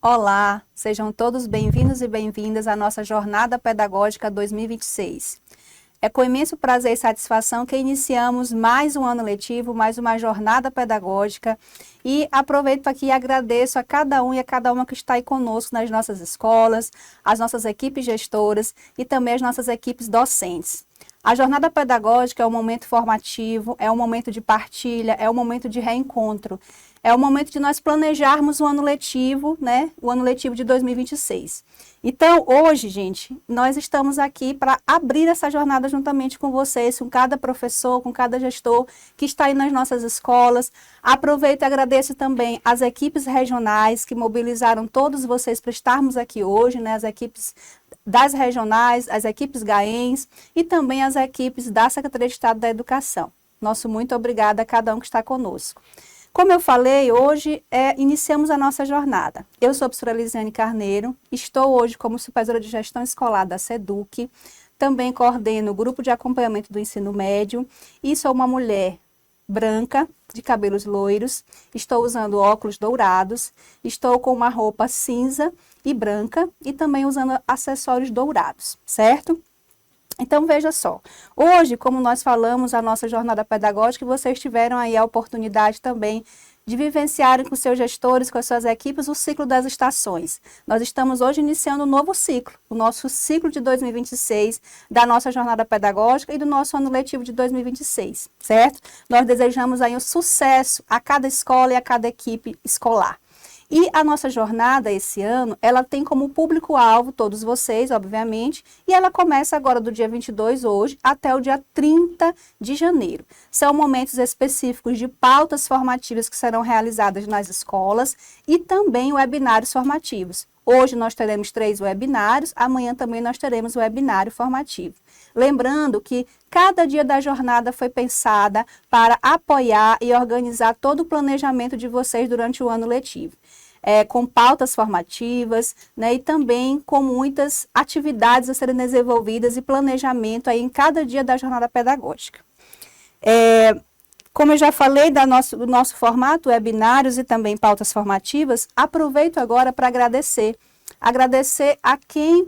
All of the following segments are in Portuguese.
Olá, sejam todos bem-vindos e bem-vindas à nossa Jornada Pedagógica 2026. É com imenso prazer e satisfação que iniciamos mais um ano letivo, mais uma jornada pedagógica e aproveito aqui e agradeço a cada um e a cada uma que está aí conosco nas nossas escolas, as nossas equipes gestoras e também as nossas equipes docentes. A jornada pedagógica é um momento formativo, é um momento de partilha, é um momento de reencontro. É o momento de nós planejarmos o ano letivo, né? O ano letivo de 2026. Então, hoje, gente, nós estamos aqui para abrir essa jornada juntamente com vocês, com cada professor, com cada gestor que está aí nas nossas escolas. Aproveito e agradeço também as equipes regionais que mobilizaram todos vocês para estarmos aqui hoje, né? As equipes das regionais, as equipes GAENS e também as equipes da Secretaria de Estado da Educação. Nosso muito obrigada a cada um que está conosco. Como eu falei, hoje iniciamos a nossa jornada. Eu sou a professora Lisiane Carneiro, estou hoje como supervisora de gestão escolar da SEDUC, também coordeno o grupo de acompanhamento do ensino médio e sou uma mulher branca, de cabelos loiros, estou usando óculos dourados, estou com uma roupa cinza e branca e também usando acessórios dourados, certo? Então, veja só, hoje, como nós falamos, a nossa jornada pedagógica, vocês tiveram aí a oportunidade também de vivenciarem com seus gestores, com as suas equipes, o ciclo das estações. Nós estamos hoje iniciando um novo ciclo, o nosso ciclo de 2026, da nossa jornada pedagógica e do nosso ano letivo de 2026, certo? Nós desejamos aí um sucesso a cada escola e a cada equipe escolar. E a nossa jornada esse ano, ela tem como público-alvo todos vocês, obviamente, e ela começa agora do dia 22 hoje até o dia 30 de janeiro. São momentos específicos de pautas formativas que serão realizadas nas escolas e também webinários formativos. Hoje nós teremos 3 webinários, amanhã também nós teremos o webinário formativo. Lembrando que cada dia da jornada foi pensada para apoiar e organizar todo o planejamento de vocês durante o ano letivo. Com pautas formativas, né, e também com muitas atividades a serem desenvolvidas e planejamento aí em cada dia da jornada pedagógica. Como eu já falei do nosso formato, webinários e também pautas formativas, aproveito agora para agradecer a quem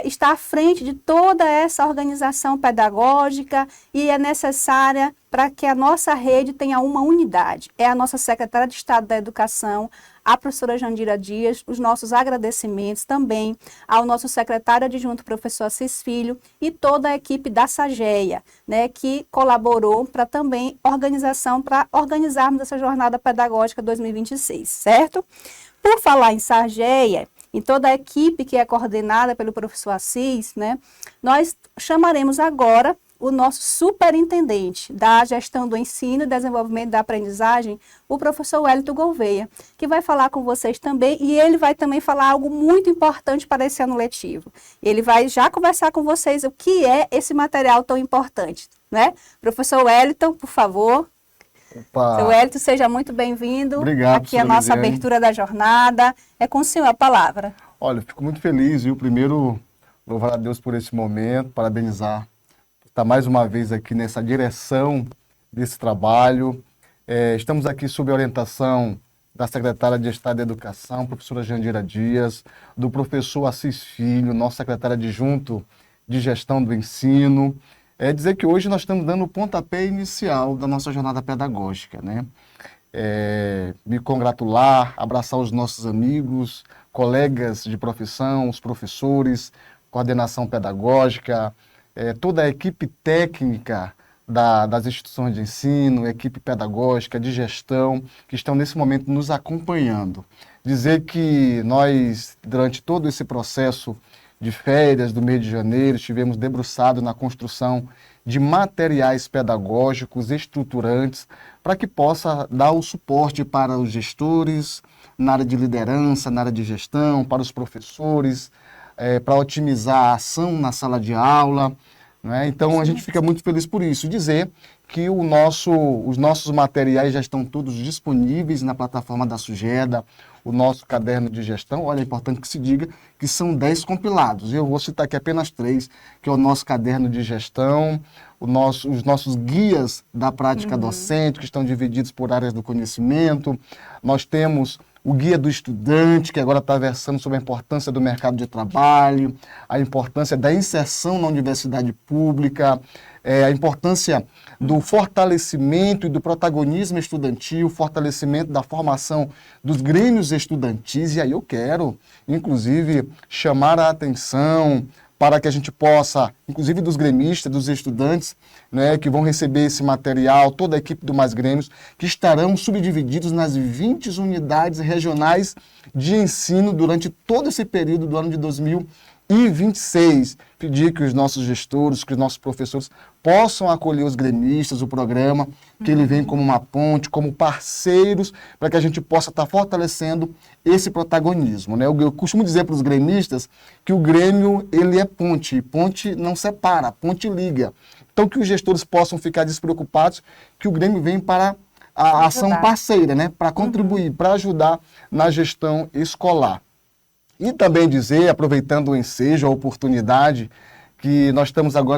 está à frente de toda essa organização pedagógica e é necessária para que a nossa rede tenha uma unidade. É a nossa secretária de Estado da Educação, a professora Jandira Dias, os nossos agradecimentos também ao nosso secretário adjunto, professor Assis Filho, e toda a equipe da SAGEA, né, que colaborou para também para organizarmos essa jornada pedagógica 2026, certo? Por falar em SAGEA, em toda a equipe que é coordenada pelo professor Assis, né, nós chamaremos agora o nosso superintendente da gestão do ensino e desenvolvimento da aprendizagem, o professor Wellington Gouveia, que vai falar com vocês também, e ele vai também falar algo muito importante para esse ano letivo. Ele vai já conversar com vocês o que é esse material tão importante, né? Professor Wellington, por favor. Opa. Seu Wellington, seja muito bem-vindo. Obrigado, aqui a nossa Lisiane. abertura da jornada. É com o senhor a palavra. Olha, fico muito feliz, viu? Primeiro, louvar a Deus por esse momento, parabenizar por estar mais uma vez aqui nessa direção desse trabalho. Estamos aqui sob a orientação da secretária de Estado da Educação, professora Jandira Dias, do professor Assis Filho, nosso secretário adjunto de Gestão do Ensino. Dizer que hoje nós estamos dando o pontapé inicial da nossa jornada pedagógica, né? Me congratular, abraçar os nossos amigos, colegas de profissão, os professores, coordenação pedagógica, toda a equipe técnica das instituições de ensino, equipe pedagógica, de gestão, que estão nesse momento nos acompanhando. Dizer que nós, durante todo esse processo de férias do mês de janeiro, estivemos debruçados na construção de materiais pedagógicos estruturantes para que possa dar o suporte para os gestores, na área de liderança, na área de gestão, para os professores, para otimizar a ação na sala de aula, né? Então, a gente fica muito feliz por isso. Dizer que os nossos materiais já estão todos disponíveis na plataforma da SUGEDA, o nosso caderno de gestão. Olha, é importante que se diga que são 10 compilados. Eu vou citar aqui apenas 3, que é o nosso caderno de gestão, os nossos guias da prática docente, que estão divididos por áreas do conhecimento. Nós temos o Guia do Estudante, que agora está versando sobre a importância do mercado de trabalho, a importância da inserção na universidade pública, a importância do fortalecimento e do protagonismo estudantil, fortalecimento da formação dos grêmios estudantis. E aí eu quero, inclusive, chamar a atenção para que a gente possa, inclusive dos gremistas, dos estudantes, né, que vão receber esse material, toda a equipe do Mais Grêmios, que estarão subdivididos nas 20 unidades regionais de ensino durante todo esse período do ano de 2026. Pedir que os nossos gestores, que os nossos professores possam acolher os gremistas, o programa, que ele vem como uma ponte, como parceiros, para que a gente possa estar fortalecendo esse protagonismo, né? Eu costumo dizer para os gremistas que o Grêmio, ele é ponte, e ponte não separa, ponte liga. Então, que os gestores possam ficar despreocupados, que o Grêmio vem para a ação parceira, né? Para contribuir, para ajudar na gestão escolar. E também dizer, aproveitando o ensejo, a oportunidade, que nós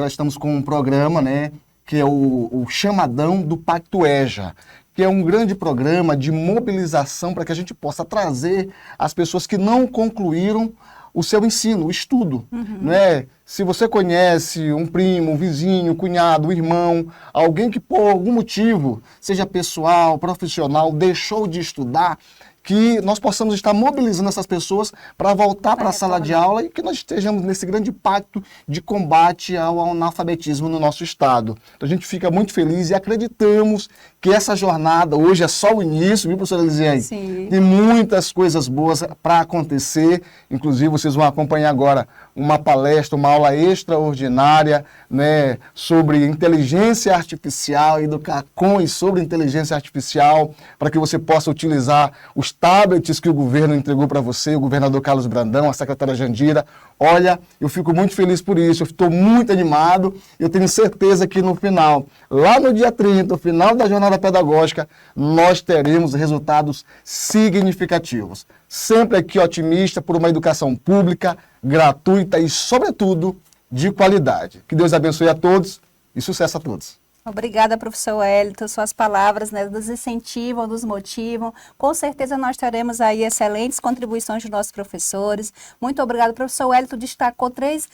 estamos com um programa, né, que é o Chamadão do Pacto EJA, que é um grande programa de mobilização para que a gente possa trazer as pessoas que não concluíram o seu ensino, o estudo. Não é? Se você conhece um primo, um vizinho, um cunhado, um irmão, alguém que por algum motivo, seja pessoal, profissional, deixou de estudar, que nós possamos estar mobilizando essas pessoas para voltar para a sala de aula e que nós estejamos nesse grande pacto de combate ao analfabetismo no nosso estado. Então a gente fica muito feliz e acreditamos que essa jornada hoje é só o início, viu, professora Elisiane? Sim. Tem muitas coisas boas para acontecer, inclusive vocês vão acompanhar agora uma palestra, uma aula extraordinária, né, sobre inteligência artificial, educar com e sobre inteligência artificial, para que você possa utilizar os tablets que o governo entregou para você, o governador Carlos Brandão, a secretária Jandira. Olha, eu fico muito feliz por isso, eu estou muito animado, eu tenho certeza que no final, lá no dia 30, no final da jornada pedagógica, nós teremos resultados significativos. Sempre aqui otimista por uma educação pública, gratuita e, sobretudo, de qualidade. Que Deus abençoe a todos e sucesso a todos. Obrigada, professor Wellington. Suas palavras, né, nos incentivam, nos motivam. Com certeza nós teremos aí excelentes contribuições dos nossos professores. Muito obrigada. O professor Wellington destacou 3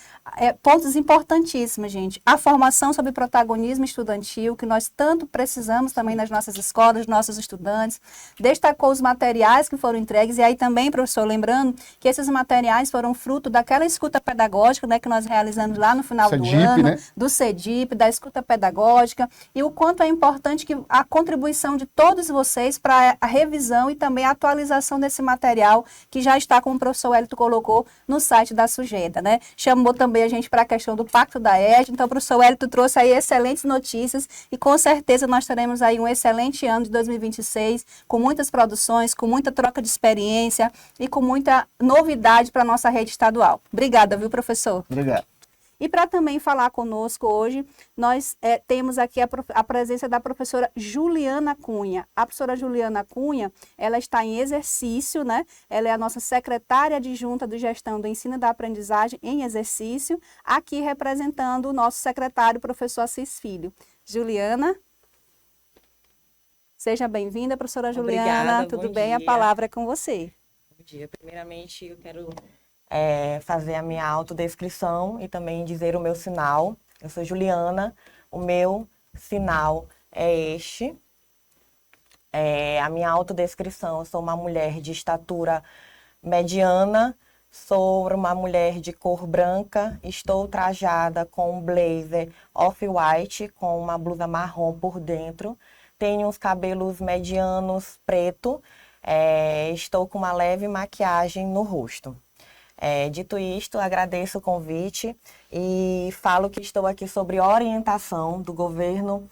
pontos importantíssimos, gente. A formação sobre protagonismo estudantil, que nós tanto precisamos também nas nossas escolas, nossos estudantes. Destacou os materiais que foram entregues. E aí também, professor, lembrando que esses materiais foram fruto daquela escuta pedagógica, né, que nós realizamos lá no final do ano, né? Do CEDIP, da escuta pedagógica. E o quanto é importante que a contribuição de todos vocês para a revisão e também a atualização desse material que já está, como o professor Wellington colocou, no site da Sugeda, né? Chamou também a gente para a questão do Pacto da EJA, então o professor Wellington trouxe aí excelentes notícias e com certeza nós teremos aí um excelente ano de 2026, com muitas produções, com muita troca de experiência e com muita novidade para a nossa rede estadual. Obrigada, viu, professor? Obrigado. E para também falar conosco hoje, nós temos aqui a presença da professora Juliana Cunha. A professora Juliana Cunha, ela está em exercício, né? Ela é a nossa secretária adjunta de gestão do ensino e da aprendizagem em exercício, aqui representando o nosso secretário, professor Assis Filho. Juliana, seja bem-vinda, professora Juliana. Obrigada, tudo bom bem? dia. A palavra é com você. Bom dia. Primeiramente, eu quero fazer a minha autodescrição e também dizer o meu sinal. Eu sou Juliana, o meu sinal é este. A minha autodescrição, eu sou uma mulher de estatura mediana, sou uma mulher de cor branca, estou trajada com um blazer off-white, com uma blusa marrom por dentro, tenho os cabelos medianos preto, estou com uma leve maquiagem no rosto. Dito isto, agradeço o convite e falo que estou aqui sobre orientação do governo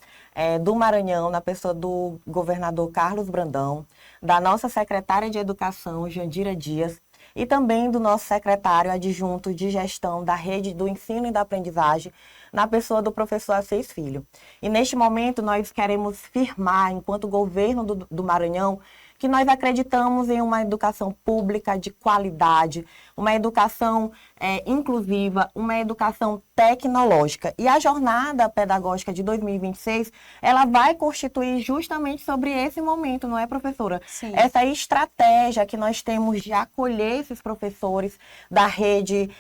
do Maranhão, na pessoa do governador Carlos Brandão, da nossa secretária de Educação, Jandira Dias, e também do nosso secretário adjunto de gestão da rede do ensino e da aprendizagem, na pessoa do professor Assis Filho. E neste momento nós queremos firmar, enquanto governo do Maranhão, que nós acreditamos em uma educação pública de qualidade, uma educação inclusiva, uma educação tecnológica. E a jornada pedagógica de 2026, ela vai constituir justamente sobre esse momento, não é, professora? Sim. Essa estratégia que nós temos de acolher esses professores da rede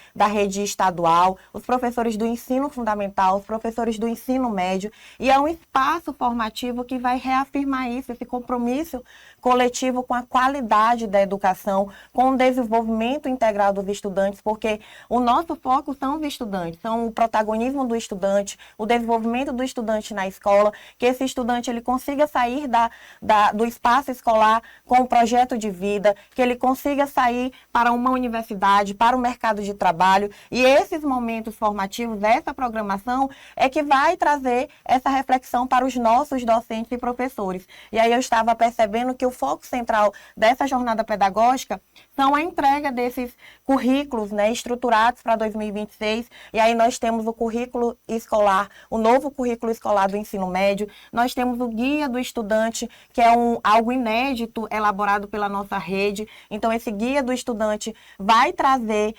estadual, os professores do ensino fundamental, os professores do ensino médio, e é um espaço formativo que vai reafirmar isso, esse compromisso coletivo com a qualidade da educação, com o desenvolvimento integral dos estudantes, porque o nosso foco são os estudantes, são o protagonismo do estudante, o desenvolvimento do estudante na escola, que esse estudante ele consiga sair do espaço escolar com um projeto de vida, que ele consiga sair para uma universidade, para o mercado de trabalho, e esses momentos formativos, essa programação é que vai trazer essa reflexão para os nossos docentes e professores. E aí eu estava percebendo que o foco central dessa jornada pedagógica são a entrega desses currículos, né, estruturados para 2026. E aí nós temos o currículo escolar, o novo currículo escolar do ensino médio. Nós temos o guia do estudante, que é algo inédito elaborado pela nossa rede. Então esse guia do estudante vai trazer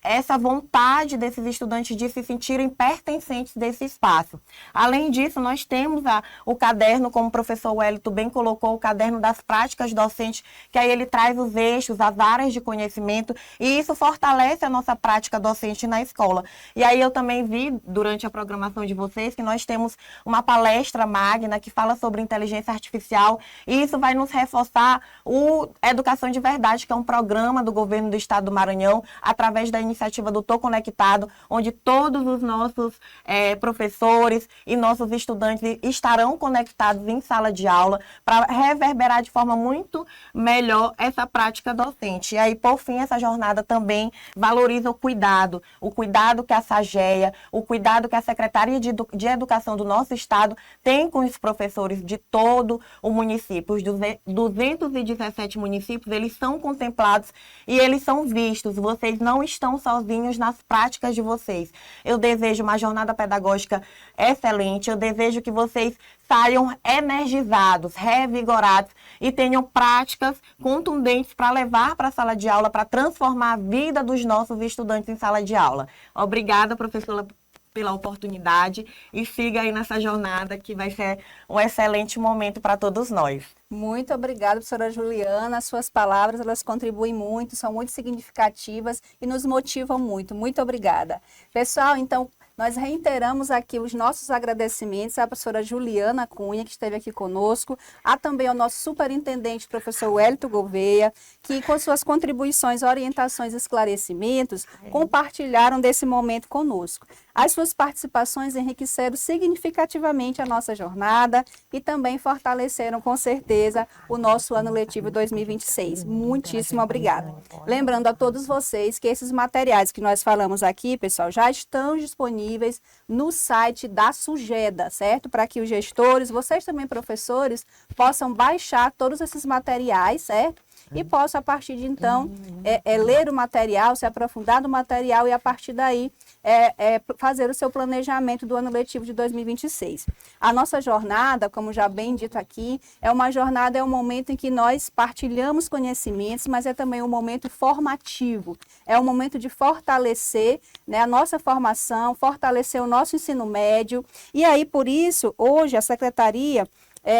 essa vontade desses estudantes de se sentirem pertencentes desse espaço. Além disso, nós temos o caderno, como o professor Wellington bem colocou, o caderno das práticas docentes, que aí ele traz os eixos, as áreas de conhecimento, e isso fortalece a nossa prática docente na escola. E aí eu também vi, durante a programação de vocês, que nós temos uma palestra magna que fala sobre inteligência artificial, e isso vai nos reforçar o Educação de Verdade, que é um programa do governo do estado do Maranhão, através da iniciativa do Tô Conectado, onde todos os nossos professores e nossos estudantes estarão conectados em sala de aula para reverberar de forma muito melhor essa prática docente. E aí, por fim, essa jornada também valoriza o cuidado que a SAGEA, o cuidado que a Secretaria de Educação do nosso estado tem com os professores de todo o município. Os 217 municípios, eles são contemplados e eles são vistos. Vocês não estão sozinhos nas práticas de vocês. Eu desejo uma jornada pedagógica excelente, eu desejo que vocês saiam energizados, revigorados e tenham práticas contundentes para levar para a sala de aula, para transformar a vida dos nossos estudantes em sala de aula. Obrigada, professora, pela oportunidade, e siga aí nessa jornada que vai ser um excelente momento para todos nós. Muito obrigada, professora Juliana. As suas palavras, elas contribuem muito, são muito significativas e nos motivam muito. Muito obrigada. Pessoal, então, nós reiteramos aqui os nossos agradecimentos à professora Juliana Cunha, que esteve aqui conosco, a também ao nosso superintendente, professor Wellington Gouveia, que com suas contribuições, orientações e esclarecimentos, compartilharam desse momento conosco. As suas participações enriqueceram significativamente a nossa jornada e também fortaleceram, com certeza, o nosso ano letivo 2026. Muitíssimo obrigada. Lembrando a todos vocês que esses materiais que nós falamos aqui, pessoal, já estão disponíveis no site da SUGEDA, certo? Para que os gestores, vocês também professores, possam baixar todos esses materiais, certo? E possam, a partir de então, ler o material, se aprofundar no material e, a partir daí, fazer o seu planejamento do ano letivo de 2026. A nossa jornada, como já bem dito aqui, é um momento em que nós partilhamos conhecimentos, mas é também um momento formativo. É um momento de fortalecer, né, a nossa formação, fortalecer o nosso ensino médio. E aí, por isso, hoje, a Secretaria...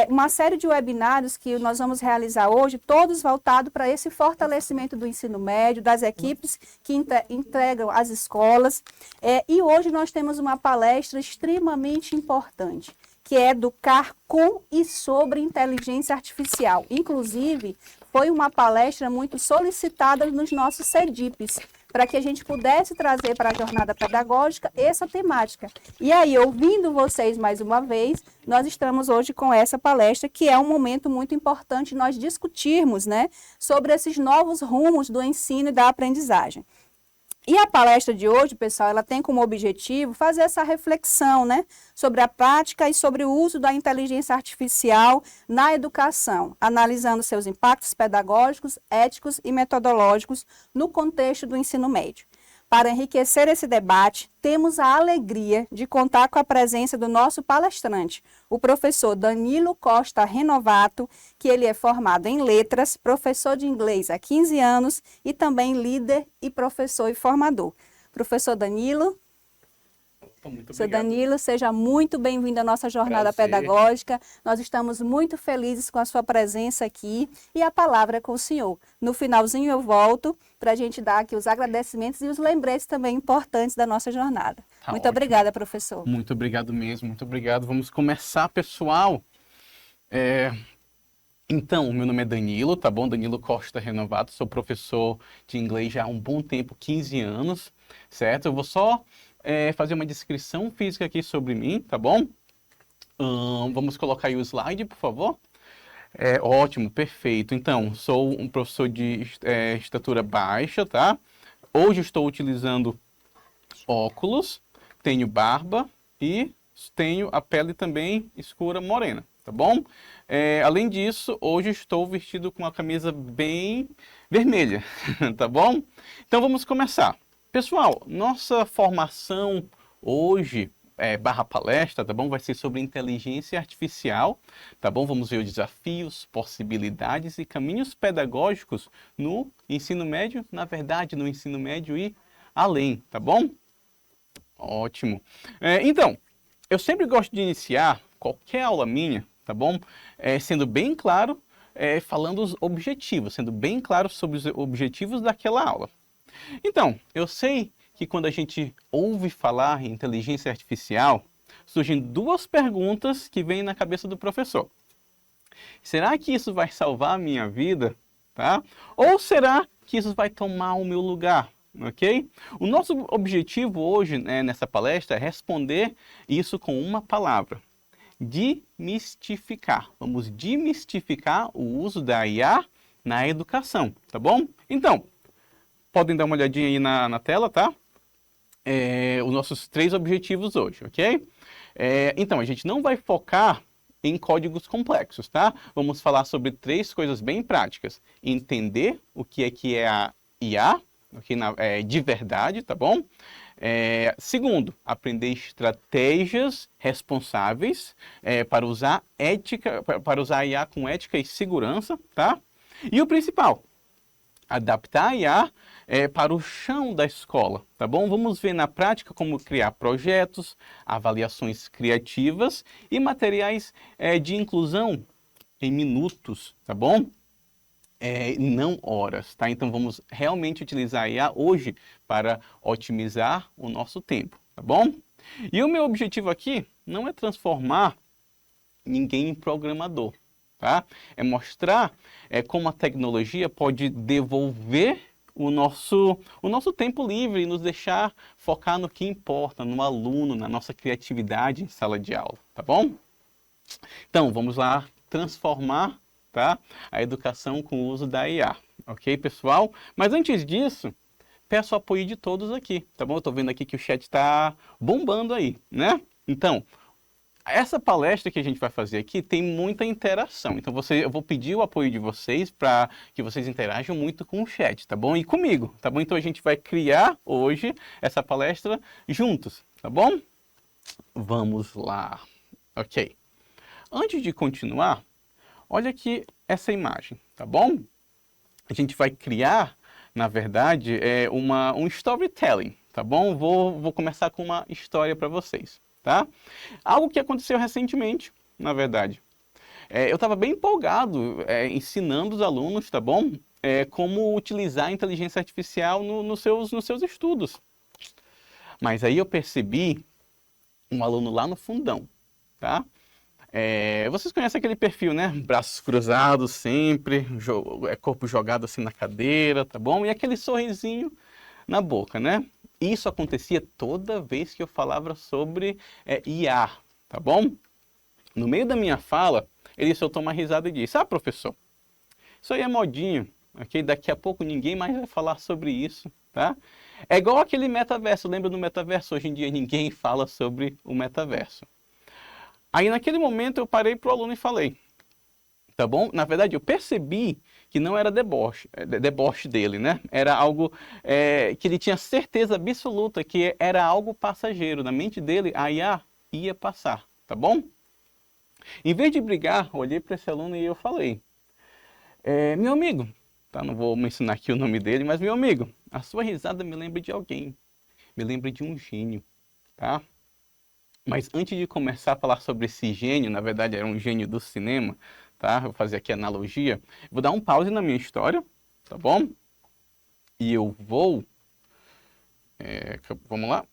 uma série de webinários que nós vamos realizar hoje, todos voltados para esse fortalecimento do ensino médio, das equipes que integram as escolas. E hoje nós temos uma palestra extremamente importante, que é educar com e sobre inteligência artificial. Inclusive, foi uma palestra muito solicitada nos nossos CEDIPs, para que a gente pudesse trazer para a jornada pedagógica essa temática. E aí, ouvindo vocês mais uma vez, nós estamos hoje com essa palestra, que é um momento muito importante nós discutirmos, né, sobre esses novos rumos do ensino e da aprendizagem. E a palestra de hoje, pessoal, ela tem como objetivo fazer essa reflexão, né, sobre a prática e sobre o uso da inteligência artificial na educação, analisando seus impactos pedagógicos, éticos e metodológicos no contexto do ensino médio. Para enriquecer esse debate, temos a alegria de contar com a presença do nosso palestrante, o professor Danilo Costa Renovato, que ele é formado em letras, professor de inglês há 15 anos e também líder e professor e formador. Professor Danilo. Muito Professor obrigado. Danilo, seja muito bem-vindo à nossa jornada Prazer. pedagógica. Nós estamos muito felizes com a sua presença aqui e a palavra é com o senhor. No finalzinho eu volto para a gente dar aqui os agradecimentos e os lembretes também importantes da nossa jornada. Tá Muito ótimo. obrigada, professor. Muito obrigado mesmo, muito obrigado. Vamos começar, pessoal. Então, meu nome é Danilo, tá bom? Danilo Costa Renovato, sou professor de inglês já há um bom tempo, 15 anos, certo? Eu vou só fazer uma descrição física aqui sobre mim, tá bom? Vamos colocar aí o slide, por favor. Ótimo, perfeito. Então, sou um professor de estatura baixa, tá? Hoje estou utilizando óculos, tenho barba e tenho a pele também escura morena, tá bom? Além disso, hoje estou vestido com uma camisa bem vermelha, tá bom? Então vamos começar. Pessoal, nossa formação hoje, barra palestra, tá bom? Vai ser sobre inteligência artificial, tá bom? Vamos ver os desafios, possibilidades e caminhos pedagógicos no ensino médio, na verdade, no ensino médio e além, tá bom? Ótimo. Então, eu sempre gosto de iniciar qualquer aula minha, tá bom? Sendo bem claro, falando os objetivos, sendo bem claro sobre os objetivos daquela aula. Então, eu sei que quando a gente ouve falar em inteligência artificial, surgem duas perguntas que vêm na cabeça do professor. Será que isso vai salvar a minha vida? Tá? Ou será que isso vai tomar o meu lugar? Ok? O nosso objetivo hoje, nessa palestra, é responder isso com uma palavra. Demistificar. Vamos demistificar o uso da IA na educação, tá bom? Então, podem dar uma olhadinha aí na tela, tá? Os nossos 3 objetivos hoje, ok? Então, a gente não vai focar em códigos complexos, tá? Vamos falar sobre 3 coisas bem práticas. Entender o que é a IA, okay? De verdade, tá bom? Segundo, aprender estratégias responsáveis para usar a IA com ética e segurança, tá? E o principal, adaptar a IA para o chão da escola, tá bom? Vamos ver na prática como criar projetos, avaliações criativas e materiais de inclusão em minutos, tá bom? Não horas, tá? Então vamos realmente utilizar a IA hoje para otimizar o nosso tempo, tá bom? E o meu objetivo aqui não é transformar ninguém em programador, tá? É mostrar como a tecnologia pode devolver o nosso tempo livre e nos deixar focar no que importa, no aluno, na nossa criatividade em sala de aula, tá bom? Então, vamos lá transformar, tá, a educação com o uso da IA, ok, pessoal? Mas antes disso, peço o apoio de todos aqui, tá bom? Eu tô vendo aqui que o chat está bombando aí, né? Então, essa palestra que a gente vai fazer aqui tem muita interação, então eu vou pedir o apoio de vocês para que vocês interajam muito com o chat, tá bom? E comigo, tá bom? Então a gente vai criar hoje essa palestra juntos, tá bom? Vamos lá. Ok. Antes de continuar, olha aqui essa imagem, tá bom? A gente vai criar, na verdade, um storytelling, tá bom? Vou começar com uma história para vocês. Tá? Algo que aconteceu recentemente, na verdade. Eu estava bem empolgado ensinando os alunos, tá bom? Como utilizar a inteligência artificial nos seus estudos. Mas aí eu percebi um aluno lá no fundão, tá? Vocês conhecem aquele perfil, né? Braços cruzados sempre, corpo jogado assim na cadeira, tá bom? E aquele sorrisinho na boca, né? Isso acontecia toda vez que eu falava sobre IA, tá bom? No meio da minha fala, ele soltou uma risada e disse: professor, isso aí é modinho, ok? Daqui a pouco ninguém mais vai falar sobre isso, tá? É igual aquele metaverso, lembra do metaverso? Hoje em dia ninguém fala sobre o metaverso. Aí naquele momento eu parei pro aluno e falei, tá bom? Na verdade eu percebi que não era deboche dele, né? Era algo que ele tinha certeza absoluta que era algo passageiro. Na mente dele, a IA ia passar, tá bom? Em vez de brigar, olhei para esse aluno e eu falei, meu amigo, tá? Não vou mencionar aqui o nome dele, mas meu amigo, a sua risada me lembra de alguém. me lembra de um gênio, tá? Mas antes de começar a falar sobre esse gênio, na verdade era um gênio do cinema, tá? Vou fazer aqui a analogia. Vou dar um pause na minha história, tá bom? E eu vou... vamos lá.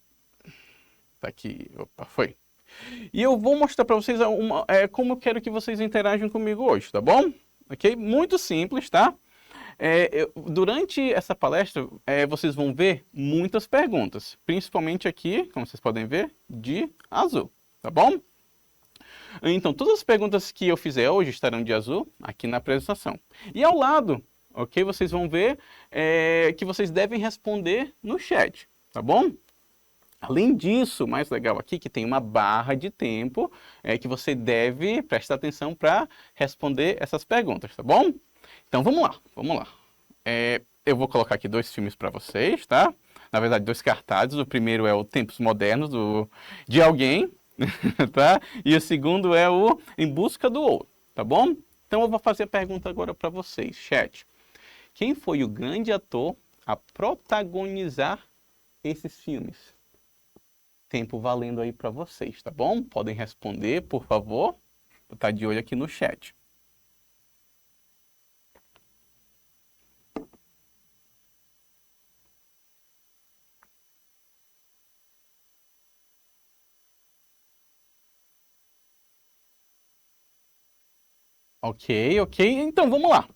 Tá aqui, opa, foi. E eu vou mostrar para vocês como eu quero que vocês interajam comigo hoje, tá bom? Ok? Muito simples, tá? Durante essa palestra, vocês vão ver muitas perguntas, principalmente aqui, como vocês podem ver, de azul, tá bom? Então, todas as perguntas que eu fizer hoje estarão de azul aqui na apresentação. E ao lado, ok, vocês vão ver que vocês devem responder no chat, tá bom? Além disso, o mais legal aqui que tem uma barra de tempo que você deve prestar atenção para responder essas perguntas, tá bom? Então vamos lá, vamos lá. Eu vou colocar aqui 2 filmes para vocês, tá? Na verdade, 2 cartazes. O primeiro é o Tempos Modernos, de Alguém, tá? E o segundo é o Em Busca do Ouro, tá bom? Então eu vou fazer a pergunta agora para vocês, chat. Quem foi o grande ator a protagonizar esses filmes? Tempo valendo aí para vocês, tá bom? Podem responder, por favor. Vou estar de olho aqui no chat. Ok, ok. Então vamos lá.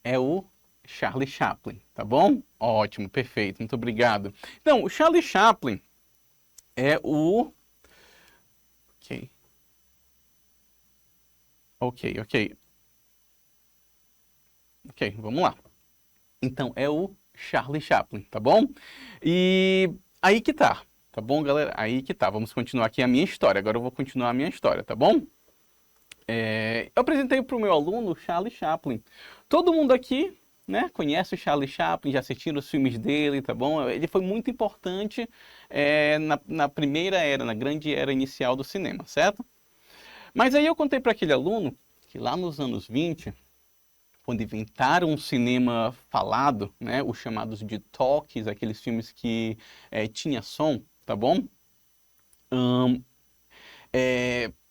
É o Charlie Chaplin, tá bom? Ótimo, perfeito, muito obrigado. Então, o Charlie Chaplin é o... Ok. Ok, ok. Ok, vamos lá. Então, é o Charlie Chaplin, tá bom? E aí que tá bom, galera? Aí que tá. Vamos continuar aqui a minha história. Agora eu vou continuar a minha história, tá bom? Eu apresentei para o meu aluno Charlie Chaplin. Todo mundo aqui, né, conhece o Charlie Chaplin, já assistiram os filmes dele, tá bom? Ele foi muito importante na primeira era, na grande era inicial do cinema, certo? Mas aí eu contei para aquele aluno que lá nos anos 20, quando inventaram um cinema falado, né, os chamados de talkies, aqueles filmes que tinha som, tá bom?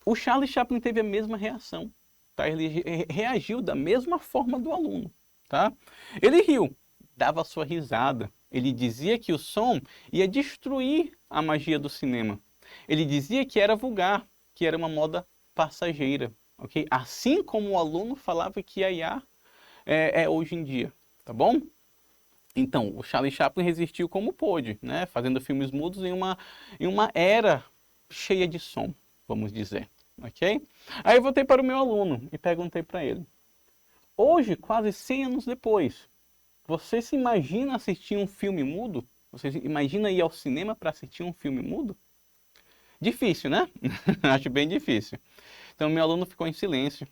O Charlie Chaplin teve a mesma reação, tá? Ele reagiu da mesma forma do aluno, tá? Ele riu, dava sua risada, ele dizia que o som ia destruir a magia do cinema. Ele dizia que era vulgar, que era uma moda passageira, ok? Assim como o aluno falava que a IA é hoje em dia, tá bom? Então, o Charlie Chaplin resistiu como pôde, né? Fazendo filmes mudos em uma era cheia de som, vamos dizer, ok? Aí eu voltei para o meu aluno e perguntei para ele. Hoje, quase 100 anos depois, você se imagina assistir um filme mudo? Você imagina ir ao cinema para assistir um filme mudo? Difícil, né? Acho bem difícil. Então, meu aluno ficou em silêncio.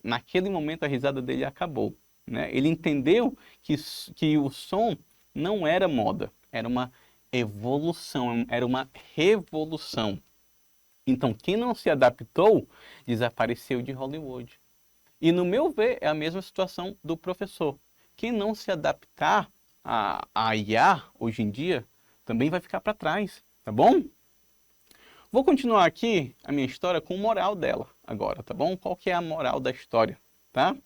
Naquele momento, a risada dele acabou, né? Ele entendeu que o som não era moda, era uma evolução, era uma revolução. Então, quem não se adaptou, desapareceu de Hollywood. E, no meu ver, é a mesma situação do professor. Quem não se adaptar à IA, hoje em dia, também vai ficar para trás, tá bom? Vou continuar aqui a minha história com o moral dela agora, tá bom? Qual que é a moral da história, tá?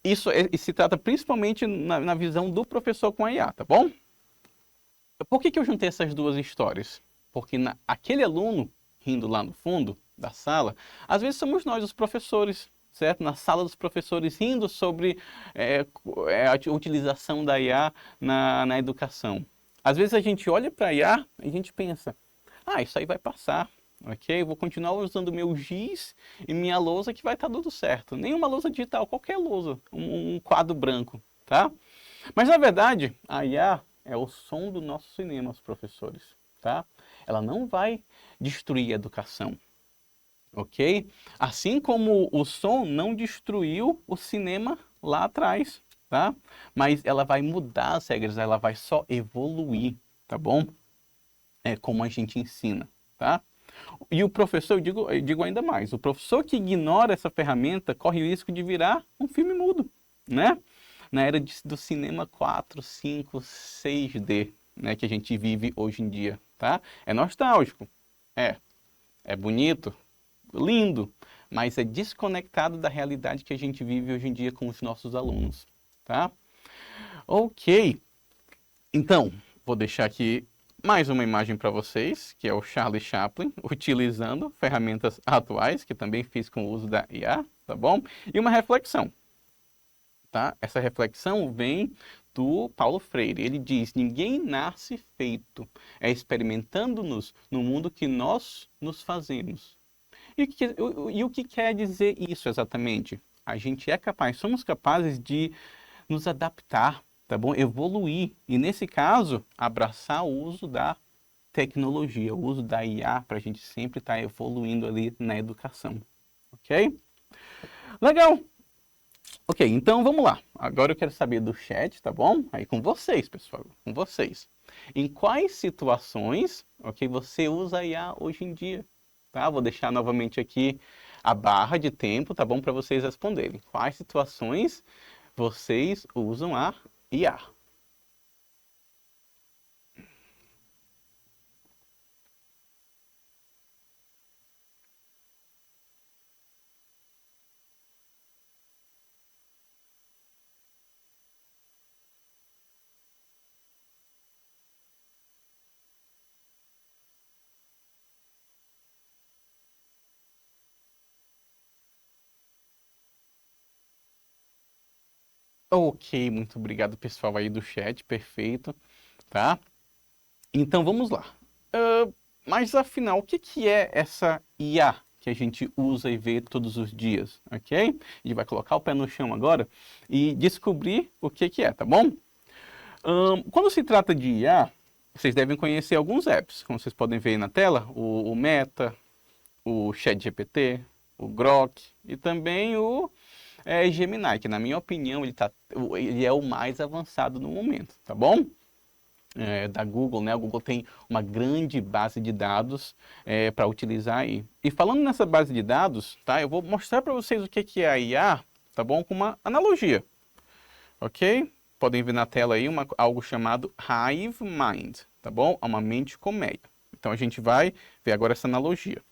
Isso se trata principalmente na visão do professor com a IA, tá bom? Por que eu juntei essas duas histórias? Porque aquele aluno, rindo lá no fundo da sala, às vezes somos nós, os professores, certo? Na sala dos professores, rindo sobre a utilização da IA na educação. Às vezes a gente olha para a IA e a gente pensa, isso aí vai passar, ok? Eu vou continuar usando meu giz e minha lousa que vai estar tudo certo. Nenhuma lousa digital, qualquer lousa, um quadro branco, tá? Mas na verdade, a IA é o som do nosso cinema, os professores, tá? Ela não vai destruir a educação, ok? Assim como o som não destruiu o cinema lá atrás, tá? Mas ela vai mudar as regras, ela vai só evoluir, tá bom? É como a gente ensina, tá? E o professor, eu digo ainda mais, o professor que ignora essa ferramenta corre o risco de virar um filme mudo, né? Na era do cinema 4, 5, 6D, né, que a gente vive hoje em dia, tá? É nostálgico, é bonito, lindo, mas é desconectado da realidade que a gente vive hoje em dia com os nossos alunos, tá? Ok, então, vou deixar aqui mais uma imagem para vocês, que é o Charlie Chaplin, utilizando ferramentas atuais, que também fiz com o uso da IA, tá bom? E uma reflexão, tá? Essa reflexão vem do Paulo Freire. Ele diz: ninguém nasce feito, é experimentando-nos no mundo que nós nos fazemos. E o que quer dizer isso exatamente? A gente é capaz, somos capazes de nos adaptar, tá bom? Evoluir. E nesse caso, abraçar o uso da tecnologia, o uso da IA, para a gente sempre estar evoluindo ali na educação. Ok? Legal! Ok, então vamos lá. Agora eu quero saber do chat, tá bom? Aí com vocês, pessoal, com vocês. Em quais situações, ok, você usa a IA hoje em dia? Tá? Vou deixar novamente aqui a barra de tempo, tá bom? Para vocês responderem. Quais situações vocês usam a IA? Ok, muito obrigado, pessoal aí do chat, perfeito, tá? Então vamos lá. Mas afinal, o que que é essa IA que a gente usa e vê todos os dias, ok? A gente vai colocar o pé no chão agora e descobrir o que que é, tá bom? Quando se trata de IA, vocês devem conhecer alguns apps, como vocês podem ver aí na tela, o Meta, o ChatGPT, o Grok e também o Gemini, que na minha opinião ele é o mais avançado no momento, tá bom? Da Google, né? A Google tem uma grande base de dados para utilizar aí. E falando nessa base de dados, tá? Eu vou mostrar para vocês o que é a IA, tá bom? Com uma analogia, ok? Podem ver na tela aí algo chamado Hive Mind, tá bom? É uma mente colmeia. Então a gente vai ver agora essa analogia.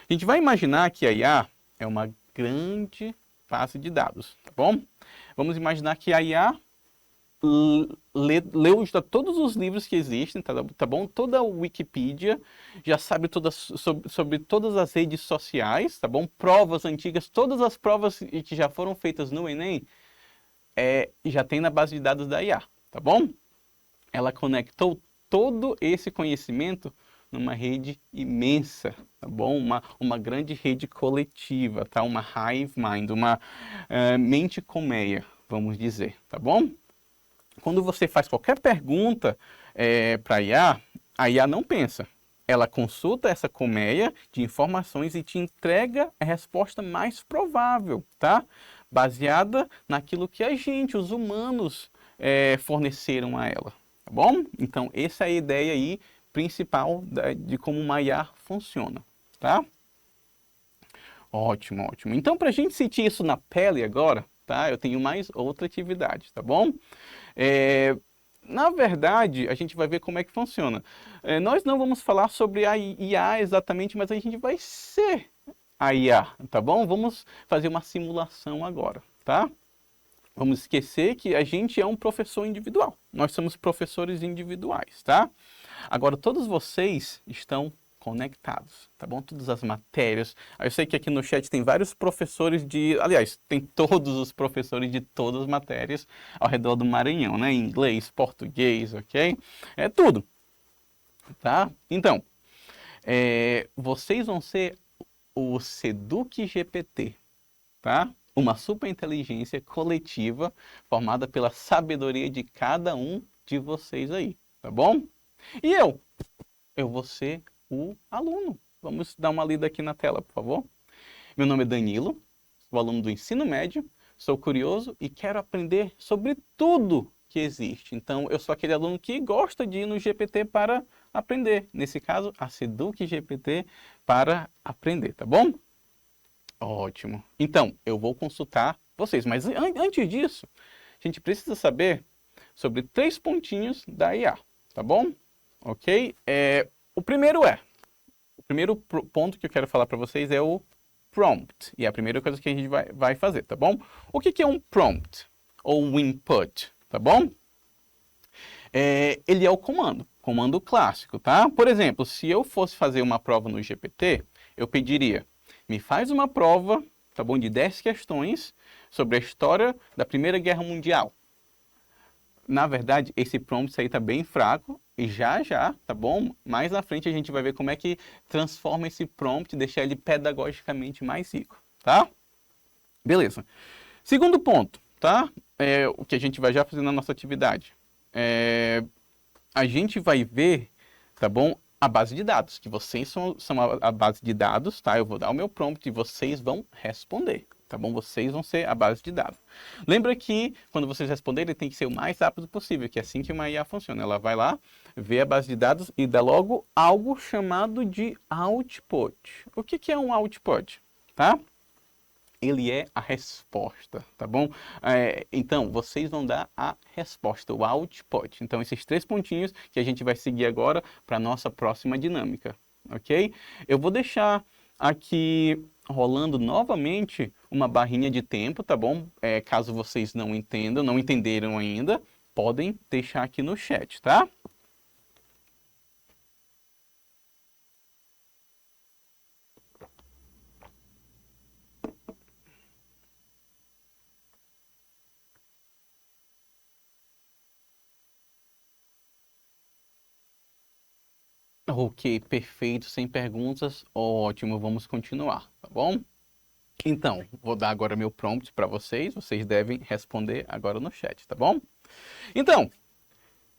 A gente vai imaginar que a IA é uma grande base de dados, tá bom? Vamos imaginar que a IA leu já todos os livros que existem, tá bom? Toda a Wikipedia, já sabe sobre todas as redes sociais, tá bom? Provas antigas, todas as provas que já foram feitas no Enem, já tem na base de dados da IA, tá bom? Ela conectou todo esse conhecimento numa rede imensa, tá bom? Uma grande rede coletiva, tá? Uma hive mind, uma mente colmeia, vamos dizer, tá bom? Quando você faz qualquer pergunta para a IA não pensa. Ela consulta essa colmeia de informações e te entrega a resposta mais provável, tá? Baseada naquilo que a gente, os humanos, forneceram a ela, tá bom? Então, essa é a ideia aí principal de como uma IA funciona, tá? Ótimo, ótimo. Então, para a gente sentir isso na pele agora, tá? Eu tenho mais outra atividade, tá bom? Na verdade, a gente vai ver como é que funciona. Nós não vamos falar sobre a IA exatamente, mas a gente vai ser a IA, tá bom? Vamos fazer uma simulação agora, tá? Vamos esquecer que a gente é um professor individual. Nós somos professores individuais, tá? Agora, todos vocês estão conectados, tá bom? Todas as matérias. Eu sei que aqui no chat tem vários professores aliás, tem todos os professores de todas as matérias ao redor do Maranhão, né? Inglês, português, ok? É tudo, tá? Então, vocês vão ser o Seduc GPT, tá? Uma superinteligência coletiva formada pela sabedoria de cada um de vocês aí, tá bom? E eu vou ser o aluno. Vamos dar uma lida aqui na tela, por favor. Meu nome é Danilo, sou aluno do ensino médio, sou curioso e quero aprender sobre tudo que existe. Então, eu sou aquele aluno que gosta de ir no GPT para aprender. Nesse caso, a Seduc GPT para aprender, tá bom? Ótimo. Então, eu vou consultar vocês, mas antes disso, a gente precisa saber sobre 3 pontinhos da IA, tá bom? Ok? O primeiro ponto que eu quero falar para vocês é o prompt. E é a primeira coisa que a gente vai fazer, tá bom? O que é um prompt? Ou um input, tá bom? Ele é o comando clássico, tá? Por exemplo, se eu fosse fazer uma prova no GPT, eu pediria, me faz uma prova, tá bom, de 10 questões sobre a história da Primeira Guerra Mundial. Na verdade, esse prompt aí tá bem fraco e já, tá bom? Mais na frente a gente vai ver como é que transforma esse prompt e deixar ele pedagogicamente mais rico, tá? Beleza. Segundo ponto, tá? O que a gente vai já fazer na nossa atividade. A gente vai ver, tá bom? A base de dados, que vocês são a base de dados, tá? Eu vou dar o meu prompt e vocês vão responder, tá bom? Vocês vão ser a base de dados. Lembra que quando vocês responderem, tem que ser o mais rápido possível, que é assim que uma IA funciona. Ela vai lá, vê a base de dados e dá logo algo chamado de output. O que é um output, tá? Ele é a resposta, tá bom? Então, vocês vão dar a resposta, o output. Então, esses 3 pontinhos que a gente vai seguir agora para a nossa próxima dinâmica, ok? Eu vou deixar aqui rolando novamente uma barrinha de tempo, tá bom? Caso vocês não entenderam ainda, podem deixar aqui no chat, tá? Ok, perfeito, sem perguntas, ótimo, vamos continuar, tá bom? Então, vou dar agora meu prompt para vocês devem responder agora no chat, tá bom? Então,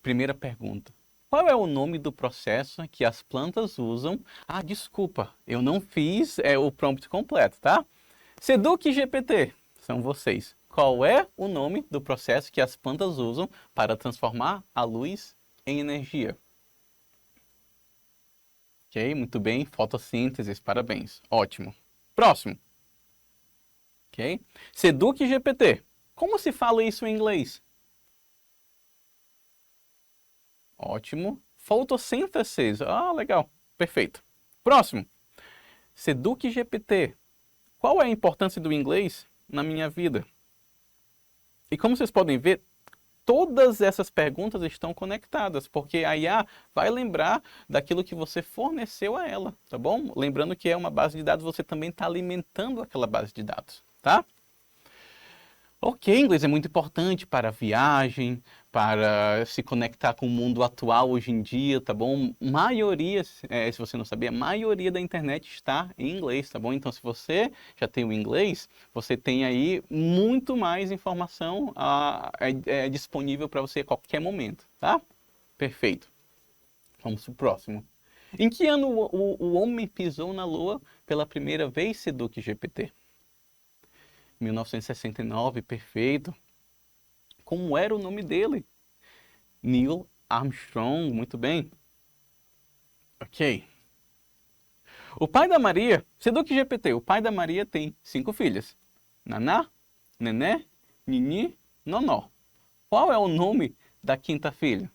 primeira pergunta, qual é o nome do processo que as plantas usam? Ah, desculpa, eu não fiz o prompt completo, tá? Seduc GPT, são vocês. Qual é o nome do processo que as plantas usam para transformar a luz em energia? Ok, muito bem, fotossíntese, parabéns, ótimo. Próximo. Ok, Seduc GPT, como se fala isso em inglês? Ótimo, fotossíntese, legal, perfeito. Próximo. Seduc GPT, qual é a importância do inglês na minha vida? E como vocês podem ver, todas essas perguntas estão conectadas, porque a IA vai lembrar daquilo que você forneceu a ela, tá bom? Lembrando que é uma base de dados, você também está alimentando aquela base de dados, tá? Ok, inglês é muito importante para viagem, para se conectar com o mundo atual hoje em dia, tá bom? Maioria, se você não sabia, a maioria da internet está em inglês, tá bom? Então, se você já tem o inglês, você tem aí muito mais informação disponível para você a qualquer momento, tá? Perfeito. Vamos para o próximo. Em que ano o homem pisou na Lua pela primeira vez, Seduc GPT? 1969, perfeito. Como era o nome dele? Neil Armstrong, muito bem. Ok. O pai da Maria, Seduc GPT, o pai da Maria tem 5 filhas. Naná, Nené, Nini, Nonó. Qual é o nome da quinta filha?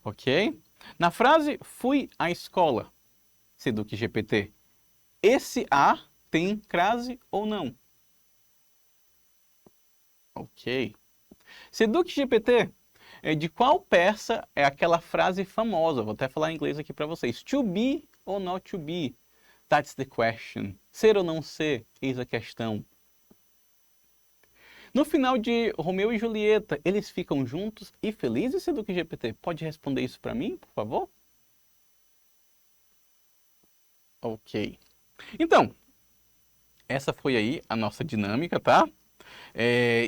Ok. Na frase, fui à escola, Seduc GPT, esse A tem crase ou não? Ok. Seduc GPT, de qual peça é aquela frase famosa? Vou até falar em inglês aqui para vocês. To be or not to be? That's the question. Ser ou não ser? Eis a questão. No final de Romeu e Julieta, eles ficam juntos e felizes, Seduc GPT? Pode responder isso para mim, por favor? Ok. Então, essa foi aí a nossa dinâmica, tá?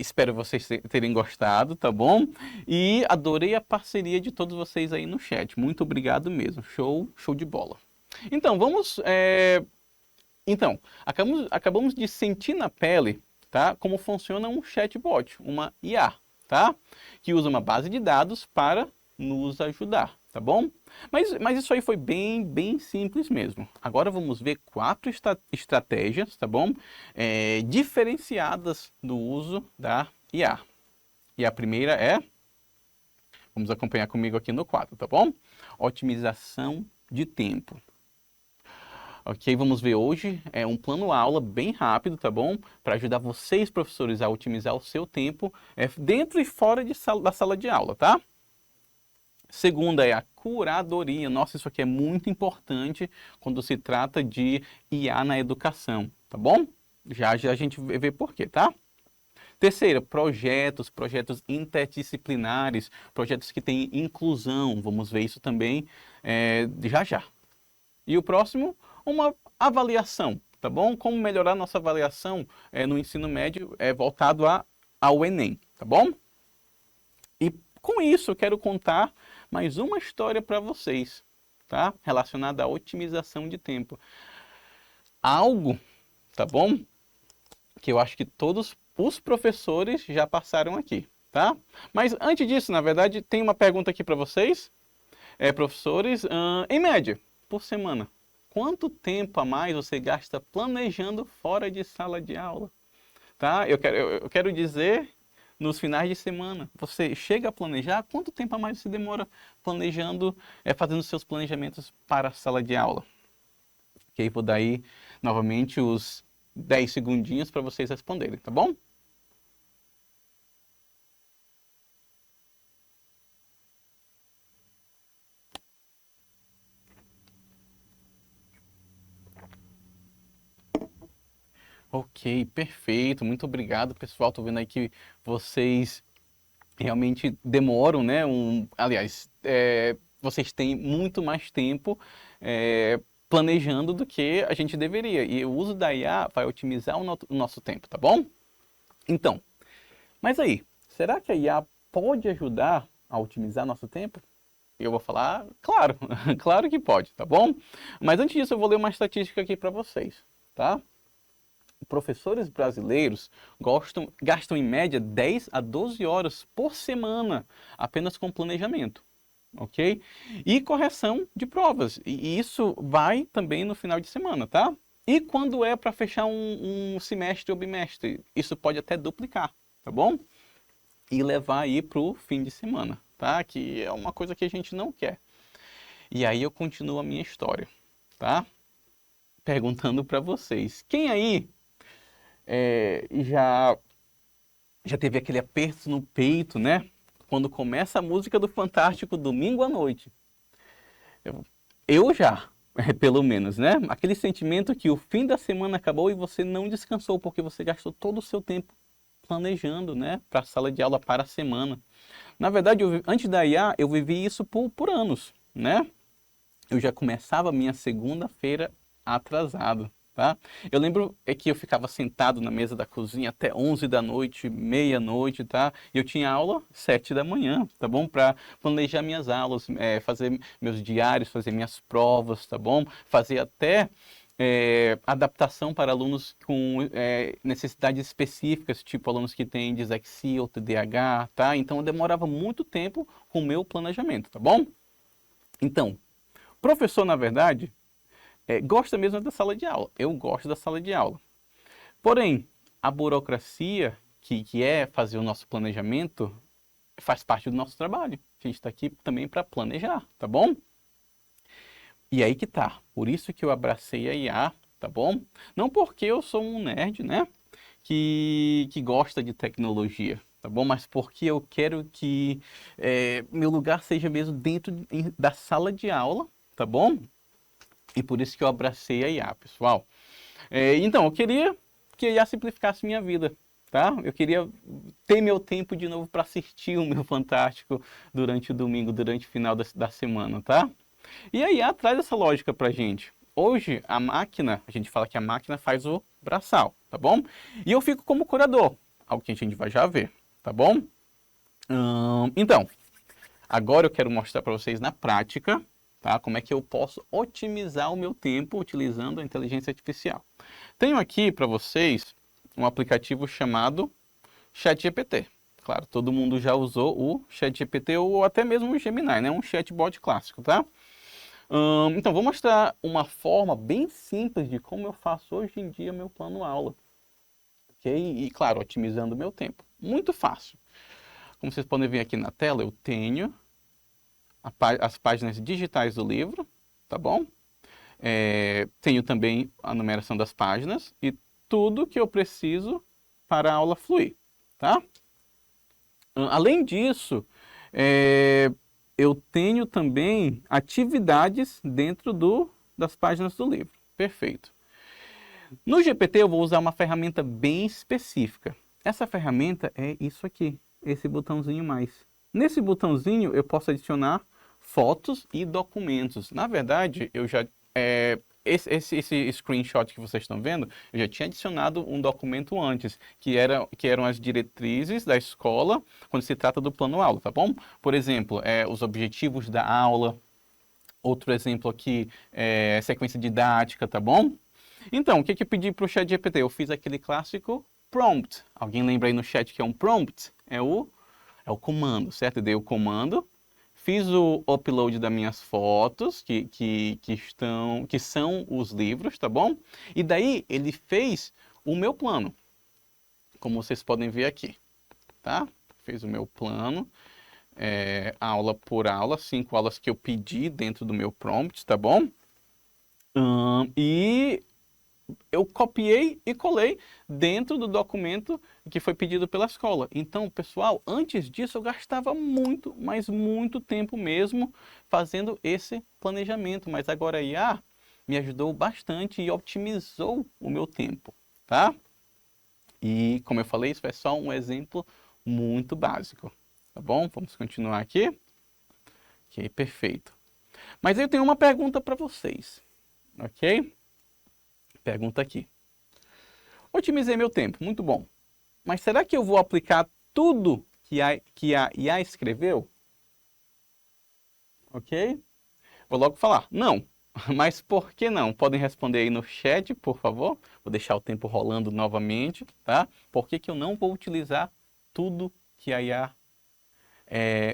Espero vocês terem gostado, tá bom? E adorei a parceria de todos vocês aí no chat. Muito obrigado mesmo. Show de bola. Então, acabamos de sentir na pele, tá? Como funciona um chatbot, uma IA, tá? Que usa uma base de dados para nos ajudar, tá bom? Mas isso aí foi bem simples mesmo. Agora vamos ver 4 estratégias, tá bom? Diferenciadas do uso da IA. E a primeira é Vamos acompanhar comigo aqui no quadro, tá bom? Otimização de tempo. Ok, vamos ver hoje um plano-aula bem rápido, tá bom? Para ajudar vocês, professores, a otimizar o seu tempo dentro e fora da sala de aula, tá? Segunda é a curadoria. Nossa, isso aqui é muito importante quando se trata de IA na educação, tá bom? Já a gente vê por quê, tá? Terceira, projetos interdisciplinares, projetos que têm inclusão. Vamos ver isso também já. E o próximo, uma avaliação, tá bom? Como melhorar nossa avaliação no ensino médio voltado ao Enem, tá bom? E com isso eu quero contar mais uma história para vocês, tá? Relacionada à otimização de tempo. Algo, tá bom? Que eu acho que todos os professores já passaram aqui, tá? Mas antes disso, na verdade, tem uma pergunta aqui para vocês. Professores, em média, por semana, quanto tempo a mais você gasta planejando fora de sala de aula? Tá? Eu quero dizer, nos finais de semana, você chega a planejar, quanto tempo a mais você demora planejando, fazendo seus planejamentos para a sala de aula? Ok, vou dar aí novamente os 10 segundinhos para vocês responderem, tá bom? Ok, perfeito. Muito obrigado, pessoal. Tô vendo aí que vocês realmente demoram, né? Aliás, vocês têm muito mais tempo planejando do que a gente deveria. E o uso da IA vai otimizar o nosso tempo, tá bom? Então, mas aí, será que a IA pode ajudar a otimizar nosso tempo? Eu vou falar, claro, claro que pode, tá bom? Mas antes disso, eu vou ler uma estatística aqui para vocês, tá? Professores brasileiros gastam em média 10 a 12 horas por semana apenas com planejamento, ok? E correção de provas, e isso vai também no final de semana, tá? E quando é para fechar um semestre ou bimestre, isso pode até duplicar, tá bom? E levar aí para o fim de semana, tá? Que é uma coisa que a gente não quer. E aí eu continuo a minha história, tá? Perguntando para vocês, quem aí já teve aquele aperto no peito, né? Quando começa a música do Fantástico domingo à noite. Eu já, pelo menos, né? Aquele sentimento que o fim da semana acabou e você não descansou porque você gastou todo o seu tempo planejando, né? Para a sala de aula, para a semana. Na verdade, antes da IA, eu vivi isso por anos, né? Eu já começava a minha segunda-feira atrasado. Tá? Eu lembro que eu ficava sentado na mesa da cozinha até 11 da noite, meia-noite, tá? E eu tinha aula 7 da manhã, tá bom? Para planejar minhas aulas, fazer meus diários, fazer minhas provas, tá bom? Fazer até adaptação para alunos com necessidades específicas, tipo alunos que têm dislexia ou TDAH, tá? Então eu demorava muito tempo com o meu planejamento, tá bom? Então, professor, na verdade, gosta mesmo da sala de aula. Eu gosto da sala de aula. Porém, a burocracia, que é fazer o nosso planejamento, faz parte do nosso trabalho. A gente está aqui também para planejar, tá bom? E aí que tá. Por isso que eu abracei a IA, tá bom? Não porque eu sou um nerd, né? Que gosta de tecnologia, tá bom? Mas porque eu quero que meu lugar seja mesmo dentro da sala de aula, tá bom? E por isso que eu abracei a IA, pessoal. Então, eu queria que a IA simplificasse minha vida, tá? Eu queria ter meu tempo de novo para assistir o meu Fantástico durante o domingo, durante o final da semana, tá? E a IA traz essa lógica pra gente. Hoje, a máquina, a gente fala que a máquina faz o braçal, tá bom? E eu fico como curador, algo que a gente vai já ver, tá bom? Então, agora eu quero mostrar para vocês na prática, tá? Como é que eu posso otimizar o meu tempo utilizando a inteligência artificial. Tenho aqui para vocês um aplicativo chamado ChatGPT. Claro, todo mundo já usou o ChatGPT ou até mesmo o Gemini, né? Um chatbot clássico, tá? Então, vou mostrar uma forma bem simples de como eu faço hoje em dia meu plano aula. Ok? E, claro, otimizando o meu tempo. Muito fácil. Como vocês podem ver aqui na tela, eu tenho as páginas digitais do livro, tá bom? Tenho também a numeração das páginas e tudo que eu preciso para a aula fluir, tá? Além disso, eu tenho também atividades dentro das páginas do livro. Perfeito. No GPT eu vou usar uma ferramenta bem específica. Essa ferramenta é isso aqui, esse botãozinho mais. Nesse botãozinho eu posso adicionar fotos e documentos. Na verdade, eu já esse screenshot que vocês estão vendo, eu já tinha adicionado um documento antes, que eram as diretrizes da escola quando se trata do plano aula, tá bom? Por exemplo, os objetivos da aula. Outro exemplo aqui é sequência didática, tá bom? Então, o que eu pedi para o ChatGPT? Eu fiz aquele clássico prompt. Alguém lembra aí no chat que é um prompt? É o comando, certo? Eu dei o comando, fiz o upload das minhas fotos, que são os livros, tá bom? E daí ele fez o meu plano, como vocês podem ver aqui, tá? Fez o meu plano, aula por aula, 5 aulas que eu pedi dentro do meu prompt, tá bom? E eu copiei e colei dentro do documento que foi pedido pela escola. Então, pessoal, antes disso eu gastava muito, mas muito tempo mesmo fazendo esse planejamento. Mas agora a IA me ajudou bastante e otimizou o meu tempo, tá? E, como eu falei, isso é só um exemplo muito básico, tá bom? Vamos continuar aqui. Ok, perfeito. Mas eu tenho uma pergunta para vocês, ok? Pergunta aqui. Otimizei meu tempo, muito bom. Mas será que eu vou aplicar tudo que a IA escreveu? Ok? Vou logo falar, não. Mas por que não? Podem responder aí no chat, por favor. Vou deixar o tempo rolando novamente, tá? Por que eu não vou utilizar tudo que a IA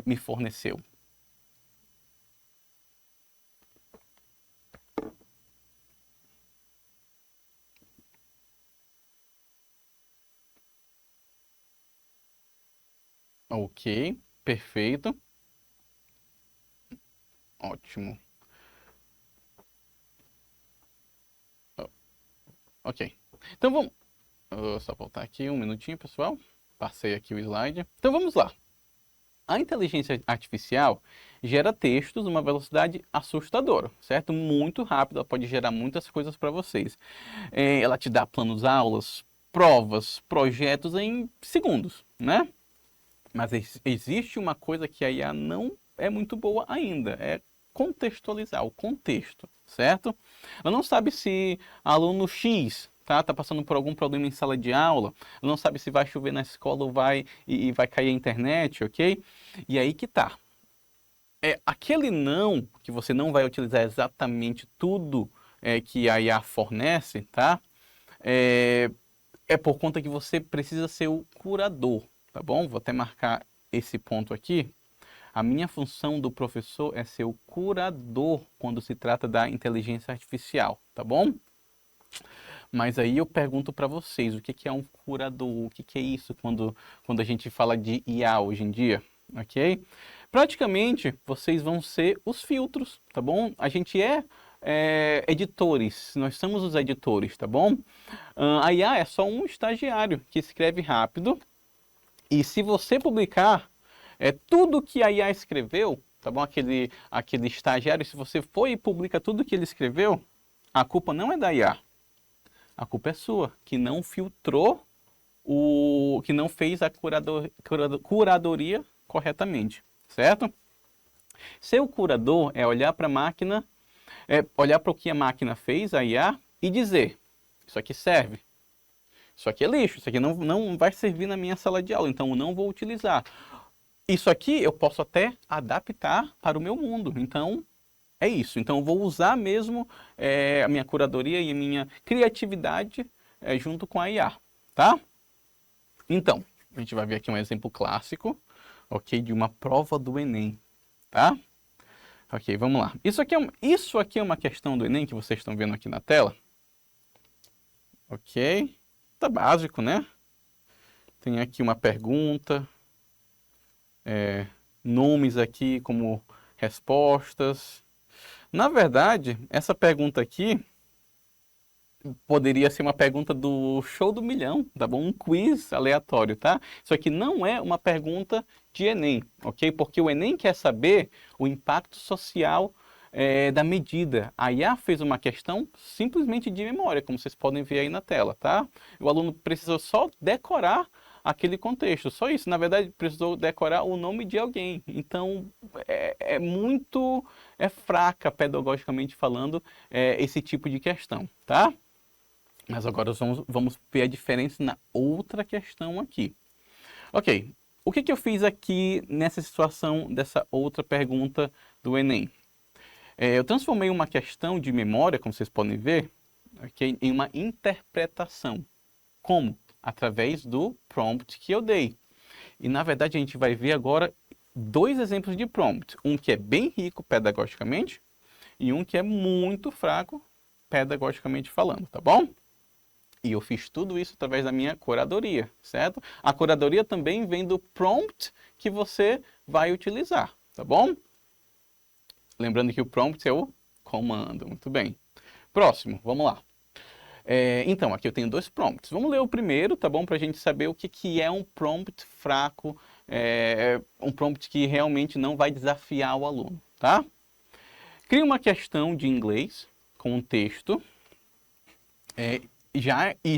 me forneceu? Ok, perfeito. Ótimo. Ok. Então vamos... Vou só voltar aqui um minutinho, pessoal. Passei aqui o slide. Então vamos lá. A inteligência artificial gera textos numa velocidade assustadora, certo? Muito rápido, ela pode gerar muitas coisas para vocês. Ela te dá planos aulas, provas, projetos em segundos, né? Mas existe uma coisa que a IA não é muito boa ainda, é contextualizar o contexto, certo? Ela não sabe se aluno X tá passando por algum problema em sala de aula, ela não sabe se vai chover na escola ou vai cair a internet, ok? E aí que tá. Aquele não, que você não vai utilizar exatamente tudo que a IA fornece, tá? É por conta que você precisa ser o curador, tá bom? Vou até marcar esse ponto aqui. A minha função do professor é ser o curador quando se trata da inteligência artificial, tá bom? Mas aí eu pergunto para vocês, o que é um curador? O que é isso quando a gente fala de IA hoje em dia, ok? Praticamente, vocês vão ser os filtros, tá bom? A gente editores, nós somos os editores, tá bom? A IA é só um estagiário que escreve rápido e se você publicar tudo que a IA escreveu, tá bom? Aquele estagiário, se você for e publica tudo que ele escreveu, a culpa não é da IA. A culpa é sua, que não filtrou, que não fez a curadoria corretamente, certo? Ser o curador é olhar para a máquina, olhar para o que a máquina fez, a IA, e dizer, isso aqui serve, isso aqui é lixo, isso aqui não vai servir na minha sala de aula, então eu não vou utilizar. Isso aqui eu posso até adaptar para o meu mundo, então é isso. Então eu vou usar mesmo a minha curadoria e a minha criatividade junto com a IA, tá? Então, a gente vai ver aqui um exemplo clássico, ok, de uma prova do Enem, tá? Ok, vamos lá. Isso aqui é uma questão do Enem que vocês estão vendo aqui na tela. Ok, tá básico, né? Tem aqui uma pergunta, nomes aqui como respostas. Na verdade, essa pergunta aqui poderia ser uma pergunta do show do milhão, tá bom? Um quiz aleatório, tá? Isso aqui não é uma pergunta de Enem, ok? Porque o Enem quer saber o impacto social da medida. A IA fez uma questão simplesmente de memória, como vocês podem ver aí na tela, tá? O aluno precisou só decorar aquele contexto, só isso. Na verdade, precisou decorar o nome de alguém. Então, é fraca, pedagogicamente falando, esse tipo de questão, tá? Mas agora vamos ver a diferença na outra questão aqui. Ok, o que eu fiz aqui nessa situação dessa outra pergunta do Enem? Eu transformei uma questão de memória, como vocês podem ver, okay, em uma interpretação. Como? Através do prompt que eu dei. E na verdade a gente vai ver agora dois exemplos de prompt. Um que é bem rico pedagogicamente e um que é muito fraco pedagogicamente falando, tá bom? E eu fiz tudo isso através da minha curadoria, certo? A curadoria também vem do prompt que você vai utilizar, tá bom? Lembrando que o prompt é o comando, muito bem. Próximo, vamos lá. Então, aqui eu tenho dois prompts. Vamos ler o primeiro, tá bom? Para a gente saber o que é um prompt fraco, um prompt que realmente não vai desafiar o aluno, tá? Crie uma questão de inglês com um texto e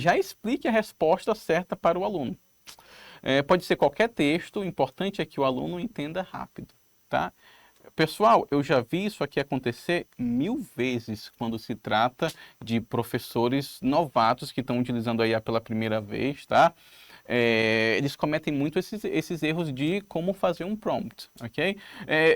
já explique a resposta certa para o aluno. Pode ser qualquer texto, o importante é que o aluno entenda rápido, tá? Pessoal, eu já vi isso aqui acontecer 1000 vezes quando se trata de professores novatos que estão utilizando a IA pela primeira vez, tá? Eles cometem muito esses erros de como fazer um prompt, ok?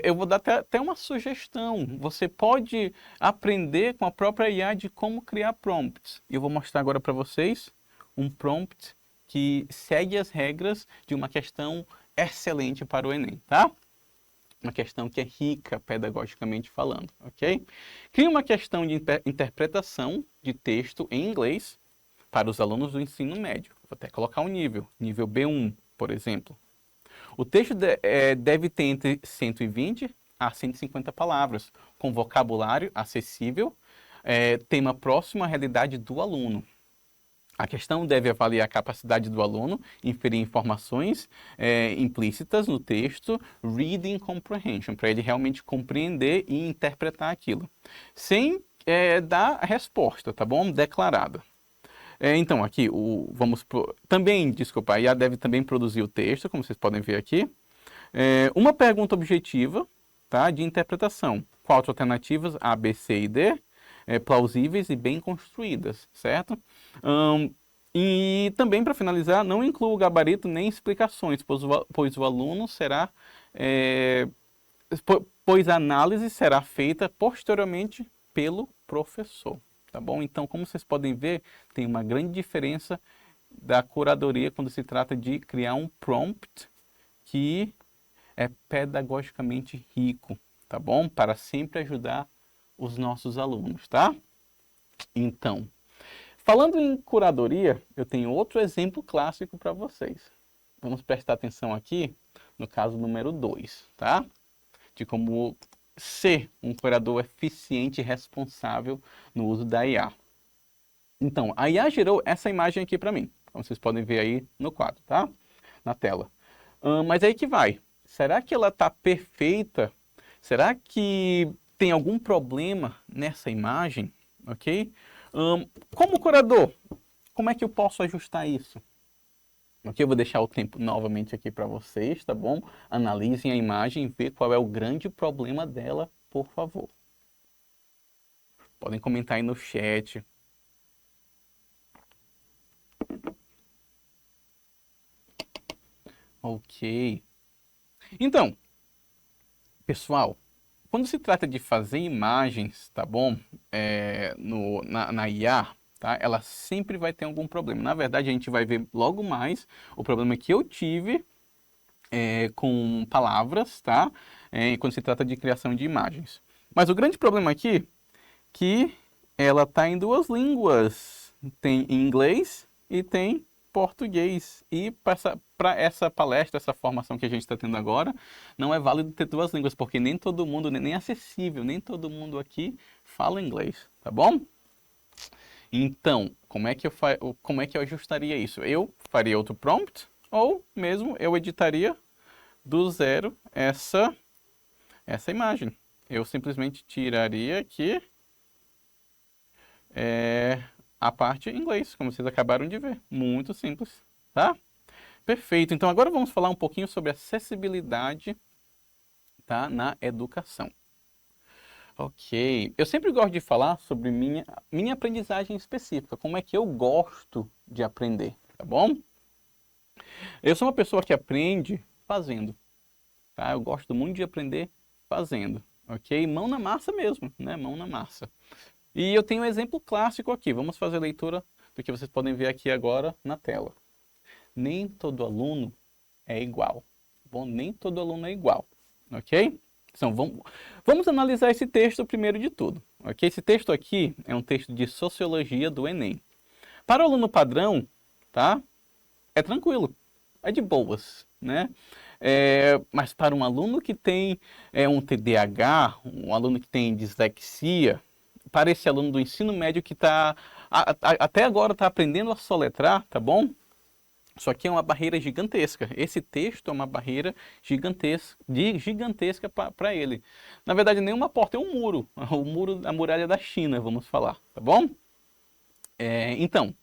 Eu vou dar até uma sugestão. Você pode aprender com a própria IA de como criar prompts. Eu vou mostrar agora para vocês um prompt que segue as regras de uma questão excelente para o Enem, tá? Uma questão que é rica pedagogicamente falando, ok? Crie uma questão de interpretação de texto em inglês para os alunos do ensino médio. Vou até colocar um nível B1, por exemplo. O texto deve ter entre 120 a 150 palavras, com vocabulário acessível, tema próximo à realidade do aluno. A questão deve avaliar a capacidade do aluno, inferir informações implícitas no texto, reading comprehension, para ele realmente compreender e interpretar aquilo, sem dar a resposta, tá bom? Declarada. Então, aqui, a IA deve também produzir o texto, como vocês podem ver aqui. Uma pergunta objetiva, tá, de interpretação. Quatro alternativas, A, B, C e D. Plausíveis e bem construídas, certo? E também, para finalizar, não inclua o gabarito nem explicações, pois o aluno será... pois a análise será feita posteriormente pelo professor, tá bom? Então, como vocês podem ver, tem uma grande diferença da curadoria quando se trata de criar um prompt que é pedagogicamente rico, tá bom? Para sempre ajudar os nossos alunos, tá? Então, falando em curadoria, eu tenho outro exemplo clássico para vocês. Vamos prestar atenção aqui no caso número 2, tá? De como ser um curador eficiente e responsável no uso da IA. Então, a IA gerou essa imagem aqui para mim, como vocês podem ver aí no quadro, tá? Na tela. Mas aí que vai. Será que ela está perfeita? Será que tem algum problema nessa imagem, ok? Como curador, como é que eu posso ajustar isso? Ok, eu vou deixar o tempo novamente aqui para vocês, tá bom? Analisem a imagem e vejam qual é o grande problema dela, por favor. Podem comentar aí no chat. Ok. Então, pessoal, quando se trata de fazer imagens, tá bom? Na IA, tá? Ela sempre vai ter algum problema. Na verdade, a gente vai ver logo mais o problema que eu tive com palavras, tá? Quando se trata de criação de imagens. Mas o grande problema aqui é que ela está em duas línguas. Tem em inglês e tem português. E para essa palestra, essa formação que a gente está tendo agora, não é válido ter duas línguas, porque nem todo mundo, nem acessível, nem todo mundo aqui fala inglês, tá bom? Então, como é que eu ajustaria isso? Eu faria outro prompt, ou mesmo eu editaria do zero essa imagem. Eu simplesmente tiraria aqui a parte em inglês, como vocês acabaram de ver. Muito simples, tá? Perfeito. Então agora vamos falar um pouquinho sobre acessibilidade, tá, na educação. Ok. Eu sempre gosto de falar sobre minha aprendizagem específica, como é que eu gosto de aprender, tá bom? Eu sou uma pessoa que aprende fazendo, tá? Eu gosto muito de aprender fazendo, ok? Mão na massa mesmo, né? Mão na massa. E eu tenho um exemplo clássico aqui. Vamos fazer a leitura do que vocês podem ver aqui agora na tela. Nem todo aluno é igual. Bom, nem todo aluno é igual, ok? Então, vamos analisar esse texto primeiro de tudo, ok? Esse texto aqui é um texto de Sociologia do Enem. Para o aluno padrão, tá? É tranquilo, é de boas, né? Mas para um aluno que tem um TDAH, um aluno que tem dislexia, para esse aluno do ensino médio que até agora está aprendendo a soletrar, tá bom? Isso aqui é uma barreira gigantesca. Esse texto é uma barreira gigantesca para ele. Na verdade, nem uma porta, é um muro. O muro, a muralha da China, vamos falar, tá bom? Então,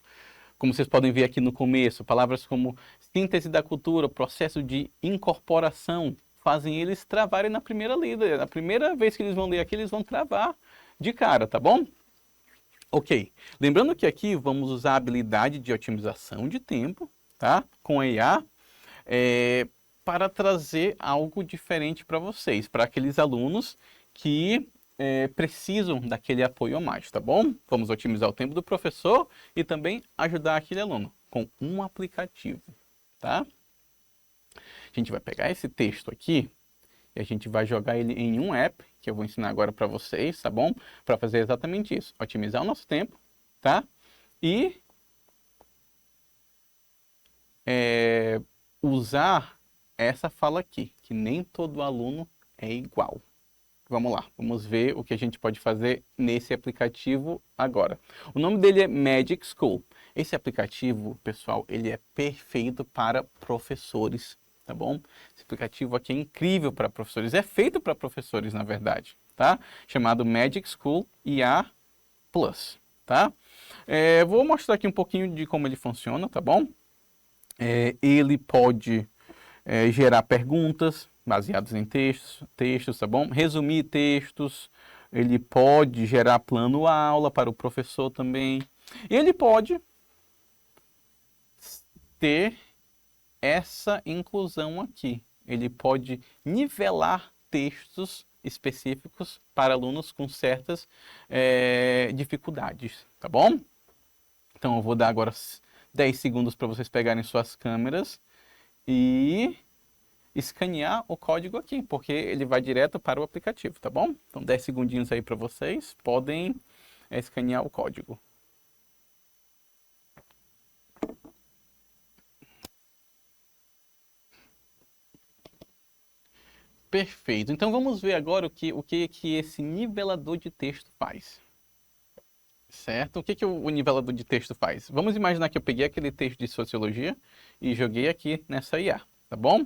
como vocês podem ver aqui no começo, palavras como síntese da cultura, processo de incorporação, fazem eles travarem na primeira lida. Na primeira vez que eles vão ler aqui, eles vão travar de cara, tá bom? Ok. Lembrando que aqui vamos usar a habilidade de otimização de tempo, tá? Com a IA, para trazer algo diferente para vocês, para aqueles alunos que precisam daquele apoio a mais, tá bom? Vamos otimizar o tempo do professor e também ajudar aquele aluno com um aplicativo, tá? A gente vai pegar esse texto aqui e a gente vai jogar ele em um app, que eu vou ensinar agora para vocês, tá bom? Para fazer exatamente isso, otimizar o nosso tempo, tá? E usar essa fala aqui, que nem todo aluno é igual. Vamos lá, vamos ver o que a gente pode fazer nesse aplicativo agora. O nome dele é Magic School. Esse aplicativo, pessoal, ele é perfeito para professores, tá bom? Esse aplicativo aqui é incrível para professores, é feito para professores, na verdade, tá? Chamado Magic School IA Plus, tá? Vou mostrar aqui um pouquinho de como ele funciona, tá bom? Ele pode gerar perguntas baseadas em textos, tá bom? Resumir textos, ele pode gerar plano aula para o professor também. Ele pode ter essa inclusão aqui. Ele pode nivelar textos específicos para alunos com certas dificuldades, tá bom? Então eu vou dar agora 10 segundos para vocês pegarem suas câmeras e escanear o código aqui, porque ele vai direto para o aplicativo, tá bom? Então 10 segundinhos aí para vocês, podem escanear o código. Perfeito, então vamos ver agora o que esse nivelador de texto faz. Certo? O que o nivelador de texto faz? Vamos imaginar que eu peguei aquele texto de sociologia e joguei aqui nessa IA, tá bom?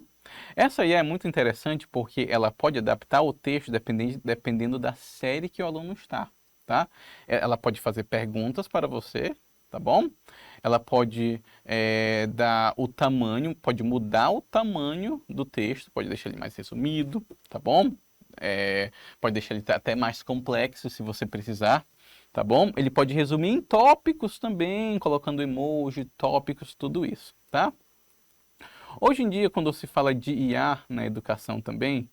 Essa IA é muito interessante porque ela pode adaptar o texto dependendo da série que o aluno está, tá? Ela pode fazer perguntas para você, tá bom? Ela pode dar o tamanho, pode mudar o tamanho do texto, pode deixar ele mais resumido, tá bom? Pode deixar ele até mais complexo se você precisar. Tá bom? Ele pode resumir em tópicos também, colocando emoji, tópicos, tudo isso, tá? Hoje em dia, quando se fala de IA na educação também,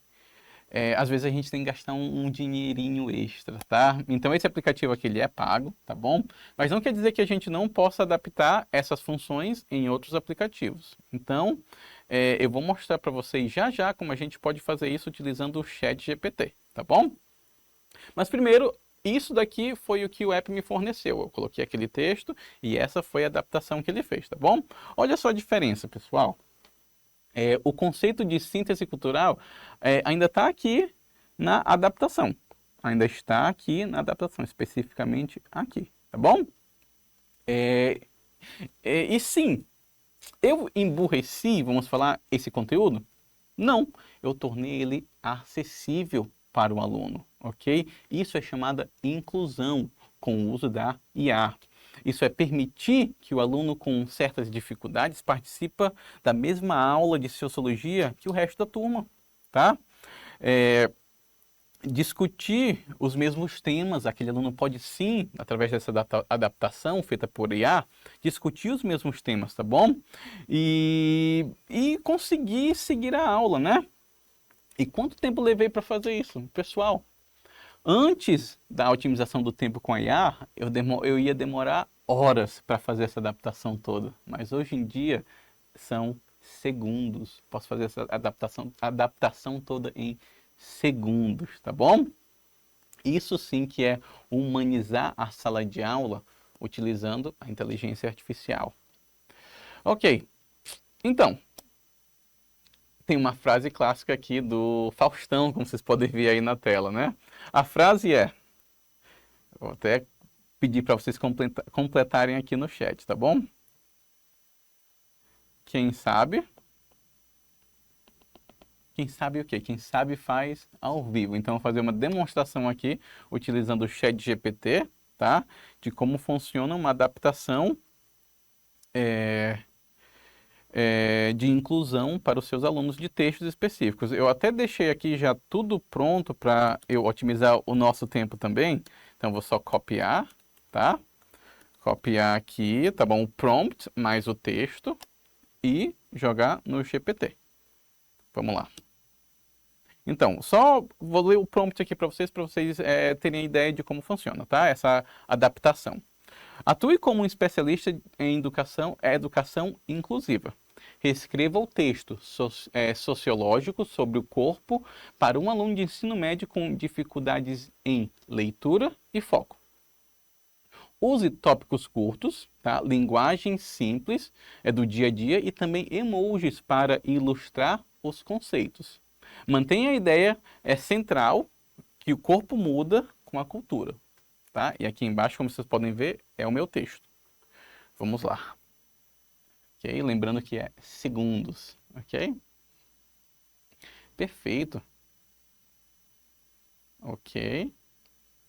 às vezes a gente tem que gastar um dinheirinho extra, tá? Então esse aplicativo aqui ele é pago, tá bom? Mas não quer dizer que a gente não possa adaptar essas funções em outros aplicativos. Então, eu vou mostrar para vocês já como a gente pode fazer isso utilizando o ChatGPT, tá bom? Mas primeiro, isso daqui foi o que o app me forneceu. Eu coloquei aquele texto e essa foi a adaptação que ele fez, tá bom? Olha só a diferença, pessoal. O conceito de síntese cultural ainda está aqui na adaptação. Ainda está aqui na adaptação, especificamente aqui, tá bom? E sim, eu emburreci, vamos falar, esse conteúdo? Não, eu tornei ele acessível para o aluno, ok? Isso é chamada inclusão com o uso da IA. Isso é permitir que o aluno com certas dificuldades participe da mesma aula de sociologia que o resto da turma, tá? Discutir os mesmos temas, aquele aluno pode sim, através dessa adaptação feita por IA, discutir os mesmos temas, tá bom? E conseguir seguir a aula, né? E quanto tempo levei para fazer isso? Pessoal, antes da otimização do tempo com a IA, eu ia demorar horas para fazer essa adaptação toda, mas hoje em dia são segundos. Posso fazer essa adaptação toda em segundos, tá bom? Isso sim que é humanizar a sala de aula utilizando a inteligência artificial. Ok, então, tem uma frase clássica aqui do Faustão, como vocês podem ver aí na tela, né? A frase é, vou até pedir para vocês completarem aqui no chat, tá bom? Quem sabe? Quem sabe o quê? Quem sabe faz ao vivo. Então, eu vou fazer uma demonstração aqui, utilizando o ChatGPT, tá? De como funciona uma adaptação de inclusão para os seus alunos de textos específicos. Eu até deixei aqui já tudo pronto para eu otimizar o nosso tempo também. Então, vou só copiar, tá? Copiar aqui, tá bom? O prompt mais o texto e jogar no GPT. Vamos lá. Então, só vou ler o prompt aqui para vocês terem ideia de como funciona, tá? Essa adaptação. Atue como um especialista em educação inclusiva. Reescreva o texto sociológico sobre o corpo para um aluno de ensino médio com dificuldades em leitura e foco. Use tópicos curtos, tá? Linguagem simples, do dia a dia e também emojis para ilustrar os conceitos. Mantenha a ideia central que o corpo muda com a cultura, tá? E aqui embaixo, como vocês podem ver, é o meu texto. Vamos lá. Ok? Lembrando que é segundos, ok? Perfeito. Ok.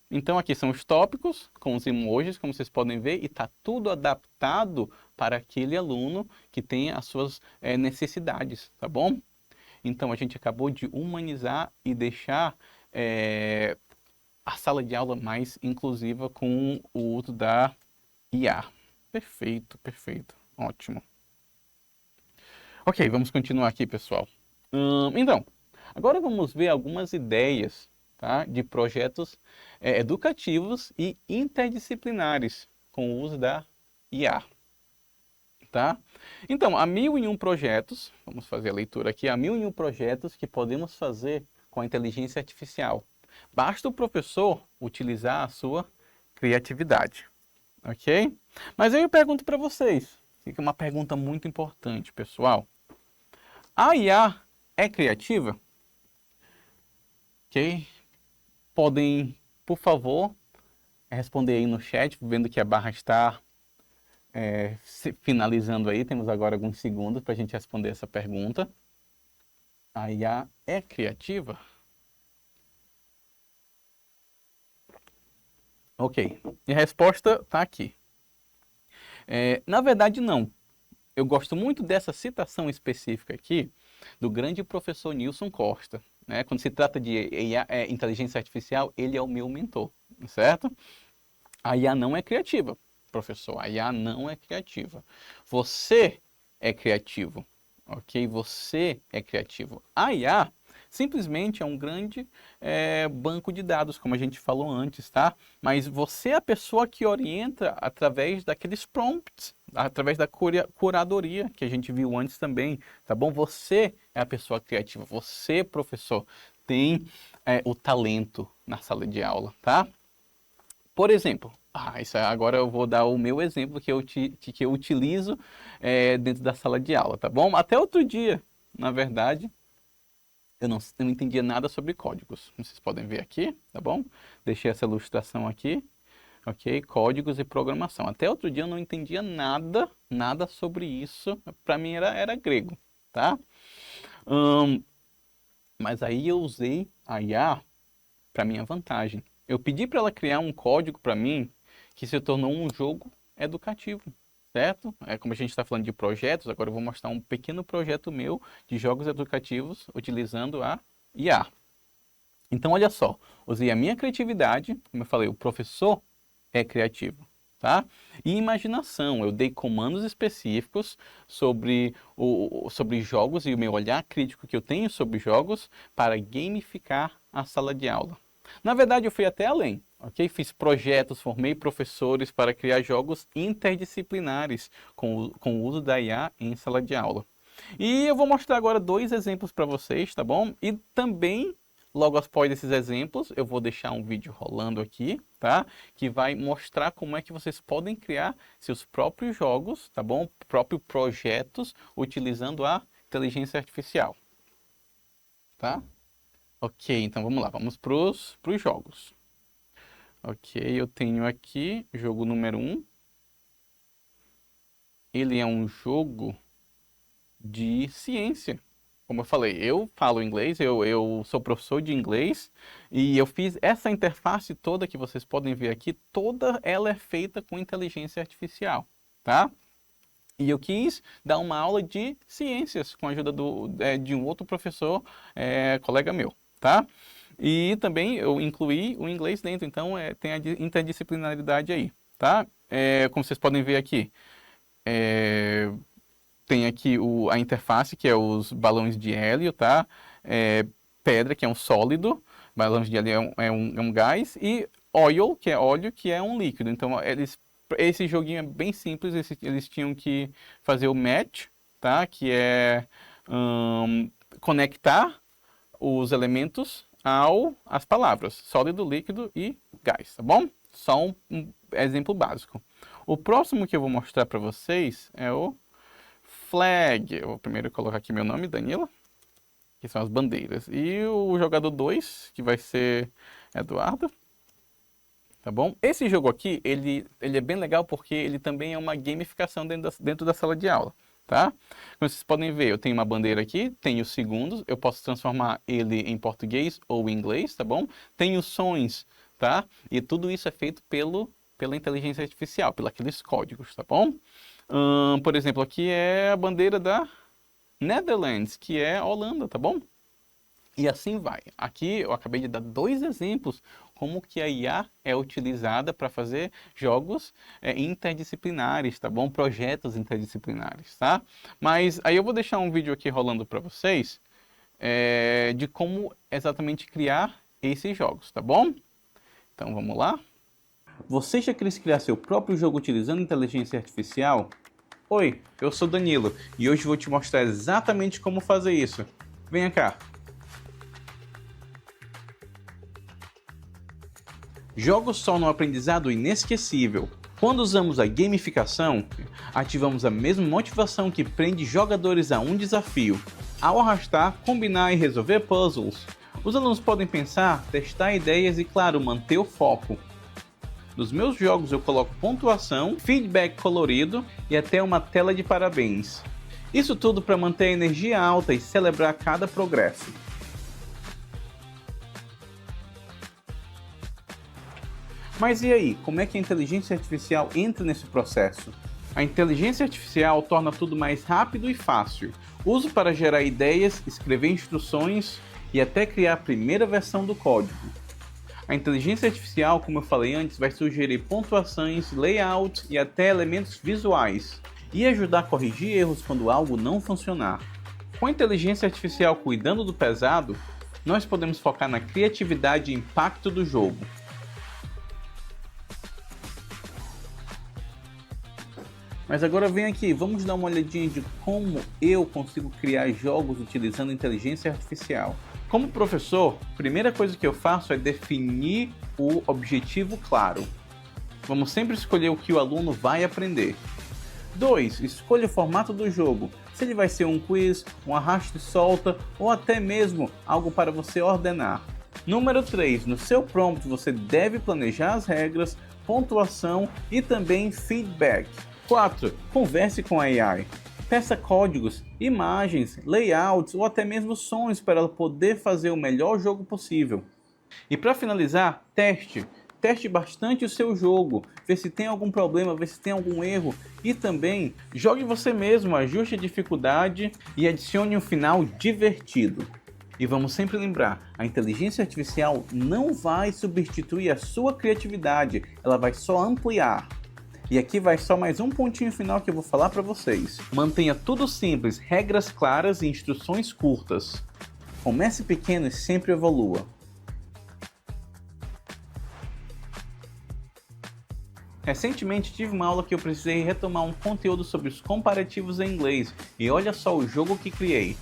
Então aqui são os tópicos com os emojis, como vocês podem ver, e está tudo adaptado para aquele aluno que tem as suas necessidades, tá bom? Então, a gente acabou de humanizar e deixar a sala de aula mais inclusiva com o uso da IA. Perfeito, perfeito. Ótimo. Ok, vamos continuar aqui, pessoal. Então, agora vamos ver algumas ideias, tá, de projetos educativos e interdisciplinares com o uso da IA. Tá? Então, há 1001 projetos, vamos fazer a leitura aqui, há 1001 projetos que podemos fazer com a inteligência artificial. Basta o professor utilizar a sua criatividade, ok? Mas aí eu pergunto para vocês, fica uma pergunta muito importante, pessoal. A IA é criativa? Ok? Podem, por favor, responder aí no chat, vendo que a barra está finalizando aí, temos agora alguns segundos para a gente responder essa pergunta. A IA é criativa? Ok, e a resposta está aqui. Na verdade, não. Eu gosto muito dessa citação específica aqui do grande professor Nilson Costa, né? Quando se trata de IA, inteligência artificial, ele é o meu mentor, certo? A IA não é criativa. Professor, a IA não é criativa. Você é criativo, ok? Você é criativo. A IA simplesmente é um grande banco de dados, como a gente falou antes, tá? Mas você é a pessoa que orienta através daqueles prompts, através da curadoria que a gente viu antes também, tá bom? Você é a pessoa criativa. Você, professor, tem o talento na sala de aula, tá? Por exemplo, agora eu vou dar o meu exemplo que eu utilizo dentro da sala de aula, tá bom? Até outro dia, na verdade, eu não entendia nada sobre códigos. Vocês podem ver aqui, tá bom? Deixei essa ilustração aqui, ok? Códigos e programação. Até outro dia eu não entendia nada sobre isso. Para mim era grego, tá? Mas aí eu usei a IA para minha vantagem. Eu pedi para ela criar um código para mim que se tornou um jogo educativo, certo? Como a gente está falando de projetos, agora eu vou mostrar um pequeno projeto meu de jogos educativos utilizando a IA. Então, olha só, usei a minha criatividade, como eu falei, o professor é criativo, tá? E imaginação, eu dei comandos específicos sobre jogos e o meu olhar crítico que eu tenho sobre jogos para gamificar a sala de aula. Na verdade, eu fui até além, ok? Fiz projetos, formei professores para criar jogos interdisciplinares com o uso da IA em sala de aula. E eu vou mostrar agora 2 exemplos para vocês, tá bom? E também, logo após esses exemplos, eu vou deixar um vídeo rolando aqui, tá? Que vai mostrar como é que vocês podem criar seus próprios jogos, tá bom? Próprios projetos utilizando a inteligência artificial, tá? Ok, então vamos lá, vamos para os jogos. Ok, eu tenho aqui jogo número 1. Ele é um jogo de ciência. Como eu falei, eu falo inglês, eu sou professor de inglês e eu fiz essa interface toda que vocês podem ver aqui, toda ela é feita com inteligência artificial, tá? E eu quis dar uma aula de ciências com a ajuda de um outro professor, colega meu, tá? E também eu incluí o inglês dentro, então tem a interdisciplinaridade aí, tá? Como vocês podem ver aqui, tem aqui a interface, que é os balões de hélio, tá? Pedra, que é um sólido, balões de hélio é um gás, e oil, que é óleo, que é um líquido. Então, esse joguinho é bem simples, eles tinham que fazer o match, tá? Que é conectar os elementos às palavras, sólido, líquido e gás, tá bom? Só um exemplo básico. O próximo que eu vou mostrar para vocês é o flag. Eu vou primeiro colocar aqui meu nome, Danilo, que são as bandeiras. E o jogador 2, que vai ser Eduardo, tá bom? Esse jogo aqui, ele é bem legal porque ele também é uma gamificação dentro da sala de aula, tá? Como vocês podem ver, eu tenho uma bandeira aqui, tenho segundos, eu posso transformar ele em português ou em inglês, tá bom? Tenho sons, tá? E tudo isso é feito pela inteligência artificial, pelos códigos, tá bom? Por exemplo, aqui é a bandeira da Netherlands, que é a Holanda, tá bom? E assim vai. Aqui eu acabei de dar 2 exemplos como que a IA é utilizada para fazer jogos interdisciplinares, tá bom? Projetos interdisciplinares, tá? Mas aí eu vou deixar um vídeo aqui rolando para vocês de como exatamente criar esses jogos, tá bom? Então vamos lá. Você já quis criar seu próprio jogo utilizando inteligência artificial? Oi, eu sou Danilo e hoje vou te mostrar exatamente como fazer isso. Venha cá. Jogos tornam o aprendizado inesquecível. Quando usamos a gamificação, ativamos a mesma motivação que prende jogadores a um desafio. Ao arrastar, combinar e resolver puzzles, os alunos podem pensar, testar ideias e, claro, manter o foco. Nos meus jogos eu coloco pontuação, feedback colorido e até uma tela de parabéns. Isso tudo para manter a energia alta e celebrar cada progresso. Mas e aí, como é que a inteligência artificial entra nesse processo? A inteligência artificial torna tudo mais rápido e fácil. Uso para gerar ideias, escrever instruções e até criar a primeira versão do código. A inteligência artificial, como eu falei antes, vai sugerir pontuações, layout e até elementos visuais, e ajudar a corrigir erros quando algo não funcionar. Com a inteligência artificial cuidando do pesado, nós podemos focar na criatividade e impacto do jogo. Mas agora vem aqui, vamos dar uma olhadinha de como eu consigo criar jogos utilizando inteligência artificial. Como professor, a primeira coisa que eu faço é definir o objetivo claro. Vamos sempre escolher o que o aluno vai aprender. 2. Escolha o formato do jogo. Se ele vai ser um quiz, um arraste e solta ou até mesmo algo para você ordenar. Número 3. No seu prompt você deve planejar as regras, pontuação e também feedback. 4. Converse com a AI. Peça códigos, imagens, layouts ou até mesmo sons para ela poder fazer o melhor jogo possível. E para finalizar, teste. Teste bastante o seu jogo, vê se tem algum problema, vê se tem algum erro e também jogue você mesmo, ajuste a dificuldade e adicione um final divertido. E vamos sempre lembrar, a inteligência artificial não vai substituir a sua criatividade, ela vai só ampliar. E aqui vai só mais um pontinho final que eu vou falar para vocês. Mantenha tudo simples, regras claras e instruções curtas. Comece pequeno e sempre evolua. Recentemente tive uma aula que eu precisei retomar um conteúdo sobre os comparativos em inglês e olha só o jogo que criei.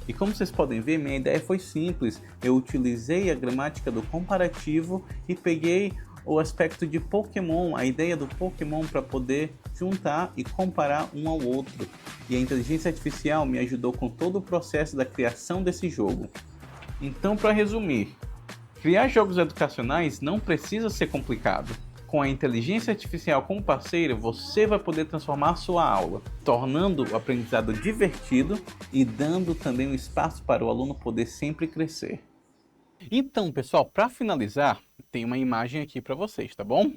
E como vocês podem ver, minha ideia foi simples. Eu utilizei a gramática do comparativo e peguei o aspecto de Pokémon, a ideia do Pokémon para poder juntar e comparar um ao outro. E a inteligência artificial me ajudou com todo o processo da criação desse jogo. Então, para resumir, criar jogos educacionais não precisa ser complicado. Com a inteligência artificial como parceira, você vai poder transformar sua aula, tornando o aprendizado divertido e dando também um espaço para o aluno poder sempre crescer. Então, pessoal, para finalizar, tem uma imagem aqui para vocês, tá bom?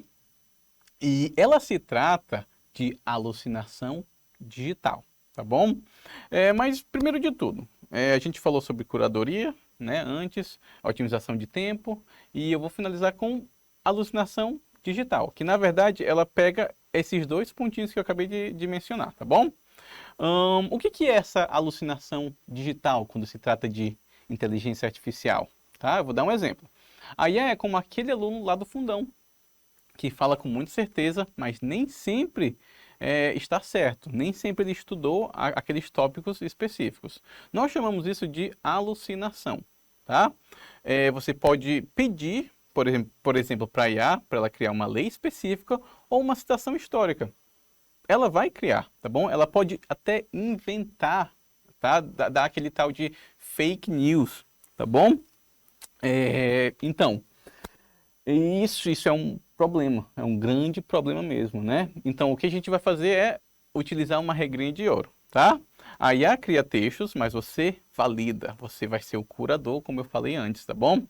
E ela se trata de alucinação digital, tá bom? Mas, primeiro de tudo, a gente falou sobre curadoria, né, antes, otimização de tempo, e eu vou finalizar com alucinação digital, que na verdade ela pega esses dois pontinhos que eu acabei de mencionar, tá bom? O que é essa alucinação digital quando se trata de inteligência artificial? Tá? Eu vou dar um exemplo. A IA é como aquele aluno lá do fundão, que fala com muita certeza, mas nem sempre está certo, nem sempre ele estudou aqueles tópicos específicos. Nós chamamos isso de alucinação, tá? Você pode pedir, por exemplo, para a IA, para ela criar uma lei específica ou uma citação histórica. Ela vai criar, tá bom? Ela pode até inventar, tá? Dar aquele tal de fake news, tá bom? Então, isso é um problema, é um grande problema mesmo, né? Então, o que a gente vai fazer é utilizar uma regrinha de ouro, tá? A IA cria textos, mas você valida, você vai ser o curador, como eu falei antes, tá bom?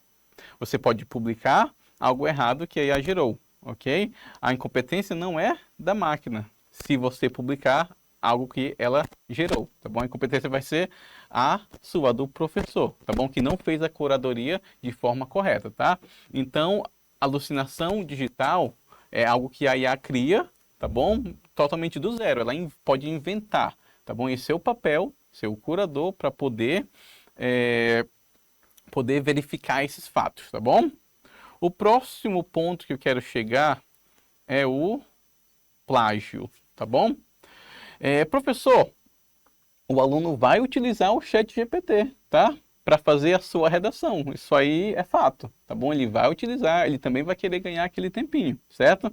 Você pode publicar algo errado que a IA gerou, ok? A incompetência não é da máquina, se você publicar algo que ela gerou, tá bom? A incompetência vai ser a sua, do professor, tá bom? Que não fez a curadoria de forma correta, tá? Então, alucinação digital é algo que a IA cria, tá bom? Totalmente do zero, ela pode inventar, tá bom? Esse é o papel, ser o curador para poder verificar esses fatos, tá bom? O próximo ponto que eu quero chegar é o plágio, tá bom? Professor, o aluno vai utilizar o ChatGPT, tá? Para fazer a sua redação. Isso aí é fato, tá bom? Ele vai utilizar, ele também vai querer ganhar aquele tempinho, certo?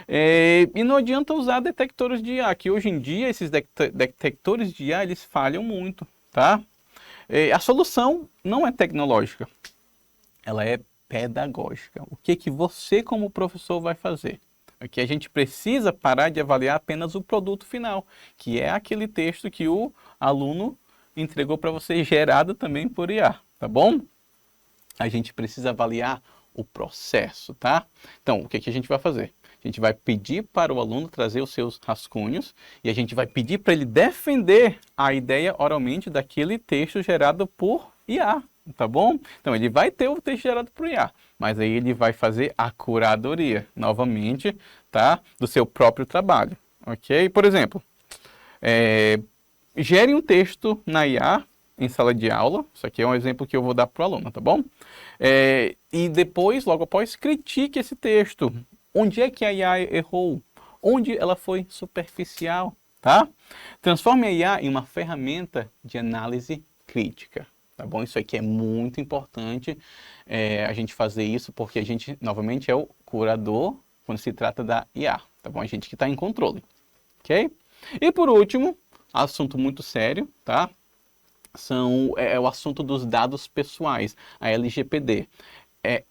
E não adianta usar detectores de IA, que hoje em dia esses detectores de IA, eles falham muito, tá? A solução não é tecnológica, ela é pedagógica. O que você como professor vai fazer? Aqui a gente precisa parar de avaliar apenas o produto final, que é aquele texto que o aluno entregou para você, gerado também por IA, tá bom? A gente precisa avaliar o processo, tá? Então, o que a gente vai fazer? A gente vai pedir para o aluno trazer os seus rascunhos e a gente vai pedir para ele defender a ideia oralmente daquele texto gerado por IA, tá bom? Então, ele vai ter o texto gerado por IA, mas aí ele vai fazer a curadoria, novamente, tá? Do seu próprio trabalho, ok? Por exemplo, gere um texto na IA em sala de aula. Isso aqui é um exemplo que eu vou dar para o aluno, tá bom? E depois, logo após, critique esse texto. Onde é que a IA errou? Onde ela foi superficial, tá? Transforme a IA em uma ferramenta de análise crítica, tá bom? Isso aqui é muito importante a gente fazer isso, porque a gente, novamente, é o curador quando se trata da IA, tá bom? A gente que está em controle, ok? E por último, assunto muito sério, tá? É o assunto dos dados pessoais, a LGPD.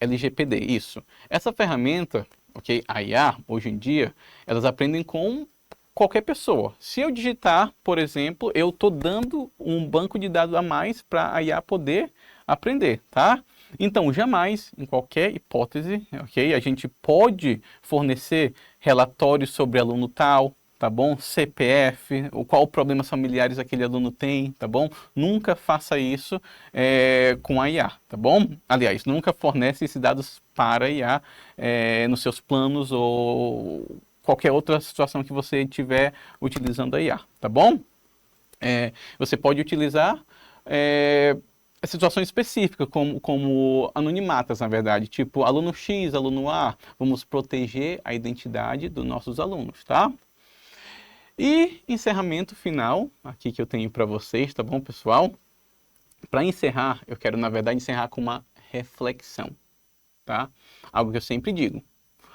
LGPD, isso. Essa ferramenta, ok, a IA, hoje em dia, elas aprendem com qualquer pessoa. Se eu digitar, por exemplo, eu estou dando um banco de dados a mais para a IA poder aprender, tá? Então, jamais, em qualquer hipótese, ok, a gente pode fornecer relatórios sobre aluno tal, tá bom? CPF, qual problemas familiares aquele aluno tem, tá bom? Nunca faça isso com a IA, tá bom? Aliás, nunca fornece esses dados para a IA nos seus planos ou qualquer outra situação que você estiver utilizando a IA, tá bom? Você pode utilizar situações específicas, como anonimatas, na verdade, tipo aluno X, aluno A. Vamos proteger a identidade dos nossos alunos, tá? E encerramento final, aqui que eu tenho para vocês, tá bom, pessoal? Para encerrar, eu quero, na verdade, encerrar com uma reflexão, tá? Algo que eu sempre digo.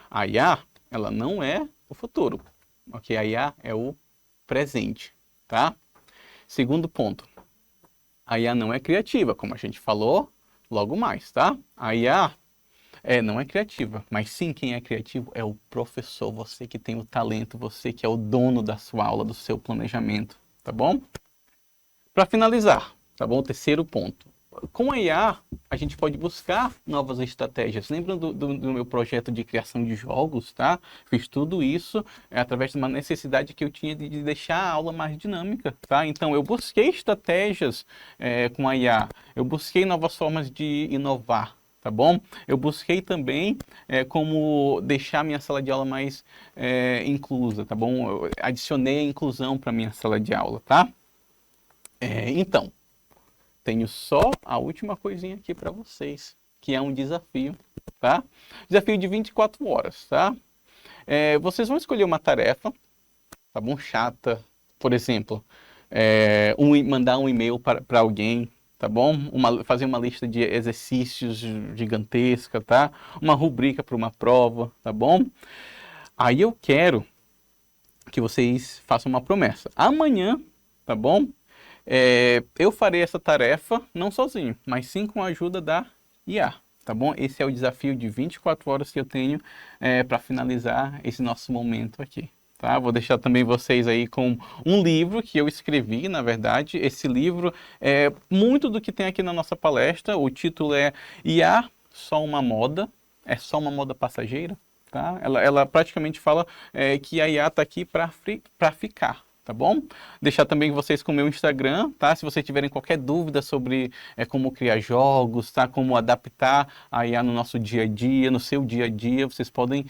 A IA, ela não é o futuro, ok? A IA é o presente, tá? Segundo ponto, a IA não é criativa, como a gente falou logo mais, tá? A IA não é criativa, mas sim quem é criativo é o professor, você que tem o talento, você que é o dono da sua aula, do seu planejamento, tá bom? Para finalizar, tá bom? O terceiro ponto. Com a IA, a gente pode buscar novas estratégias. Lembra do meu projeto de criação de jogos, tá? Fiz tudo isso através de uma necessidade que eu tinha de deixar a aula mais dinâmica, tá? Então, eu busquei estratégias com a IA, eu busquei novas formas de inovar, tá bom? Eu busquei também como deixar minha sala de aula mais inclusa, tá bom? Eu adicionei a inclusão para minha sala de aula, tá? Então, tenho só a última coisinha aqui para vocês, que é um desafio, tá? Desafio de 24 horas, tá? Vocês vão escolher uma tarefa, tá bom? Chata, por exemplo, mandar um e-mail para alguém, tá bom? Fazer uma lista de exercícios gigantesca, tá? Uma rubrica para uma prova, tá bom? Aí eu quero que vocês façam uma promessa. Amanhã, tá bom? Eu farei essa tarefa, não sozinho, mas sim com a ajuda da IA, tá bom? Esse é o desafio de 24 horas que eu tenho para finalizar esse nosso momento aqui. Tá? Vou deixar também vocês aí com um livro que eu escrevi, na verdade. Esse livro é muito do que tem aqui na nossa palestra. O título é IA, só uma moda? É só uma moda passageira? Tá? Ela praticamente fala que a IA está aqui para ficar. Tá bom? Deixar também vocês com o meu Instagram, tá? Se vocês tiverem qualquer dúvida sobre como criar jogos, tá? Como adaptar a IA no nosso dia a dia, no seu dia a dia, vocês podem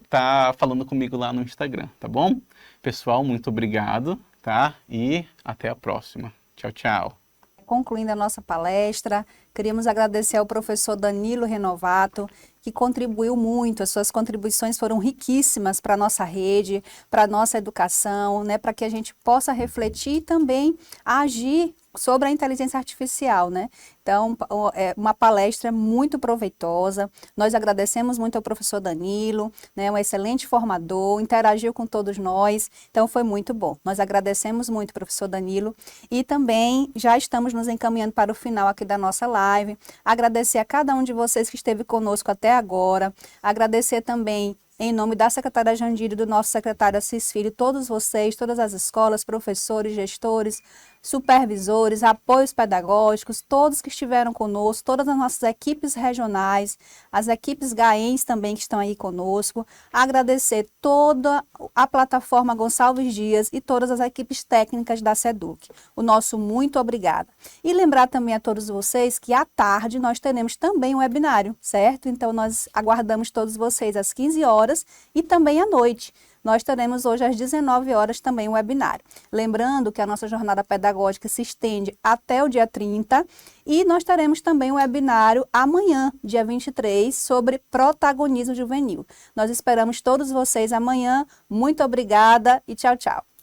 tá falando comigo lá no Instagram, tá bom? Pessoal, muito obrigado, tá? E até a próxima. Tchau, tchau. Concluindo a nossa palestra, queríamos agradecer ao professor Danilo Renovato, que contribuiu muito, as suas contribuições foram riquíssimas para a nossa rede, para a nossa educação, né, para que a gente possa refletir e também agir sobre a inteligência artificial, né? Então, é uma palestra muito proveitosa. Nós agradecemos muito ao professor Danilo, né, um excelente formador, interagiu com todos nós, então foi muito bom. Nós agradecemos muito, professor Danilo, e também já estamos nos encaminhando para o final aqui da nossa live. Agradecer a cada um de vocês que esteve conosco até agora, agradecer também em nome da secretária Jandira e do nosso secretário Assis Filho, todos vocês, todas as escolas, professores, gestores, supervisores, apoios pedagógicos, todos que estiveram conosco, todas as nossas equipes regionais, as equipes GAENS também que estão aí conosco, agradecer toda a plataforma Gonçalves Dias e todas as equipes técnicas da SEDUC. O nosso muito obrigada. E lembrar também a todos vocês que à tarde nós teremos também um webinário, certo? Então nós aguardamos todos vocês às 15 horas e também à noite. Nós teremos hoje às 19 horas também um webinário. Lembrando que a nossa jornada pedagógica se estende até o dia 30 e nós teremos também um webinário amanhã, dia 23, sobre protagonismo juvenil. Nós esperamos todos vocês amanhã. Muito obrigada e tchau, tchau.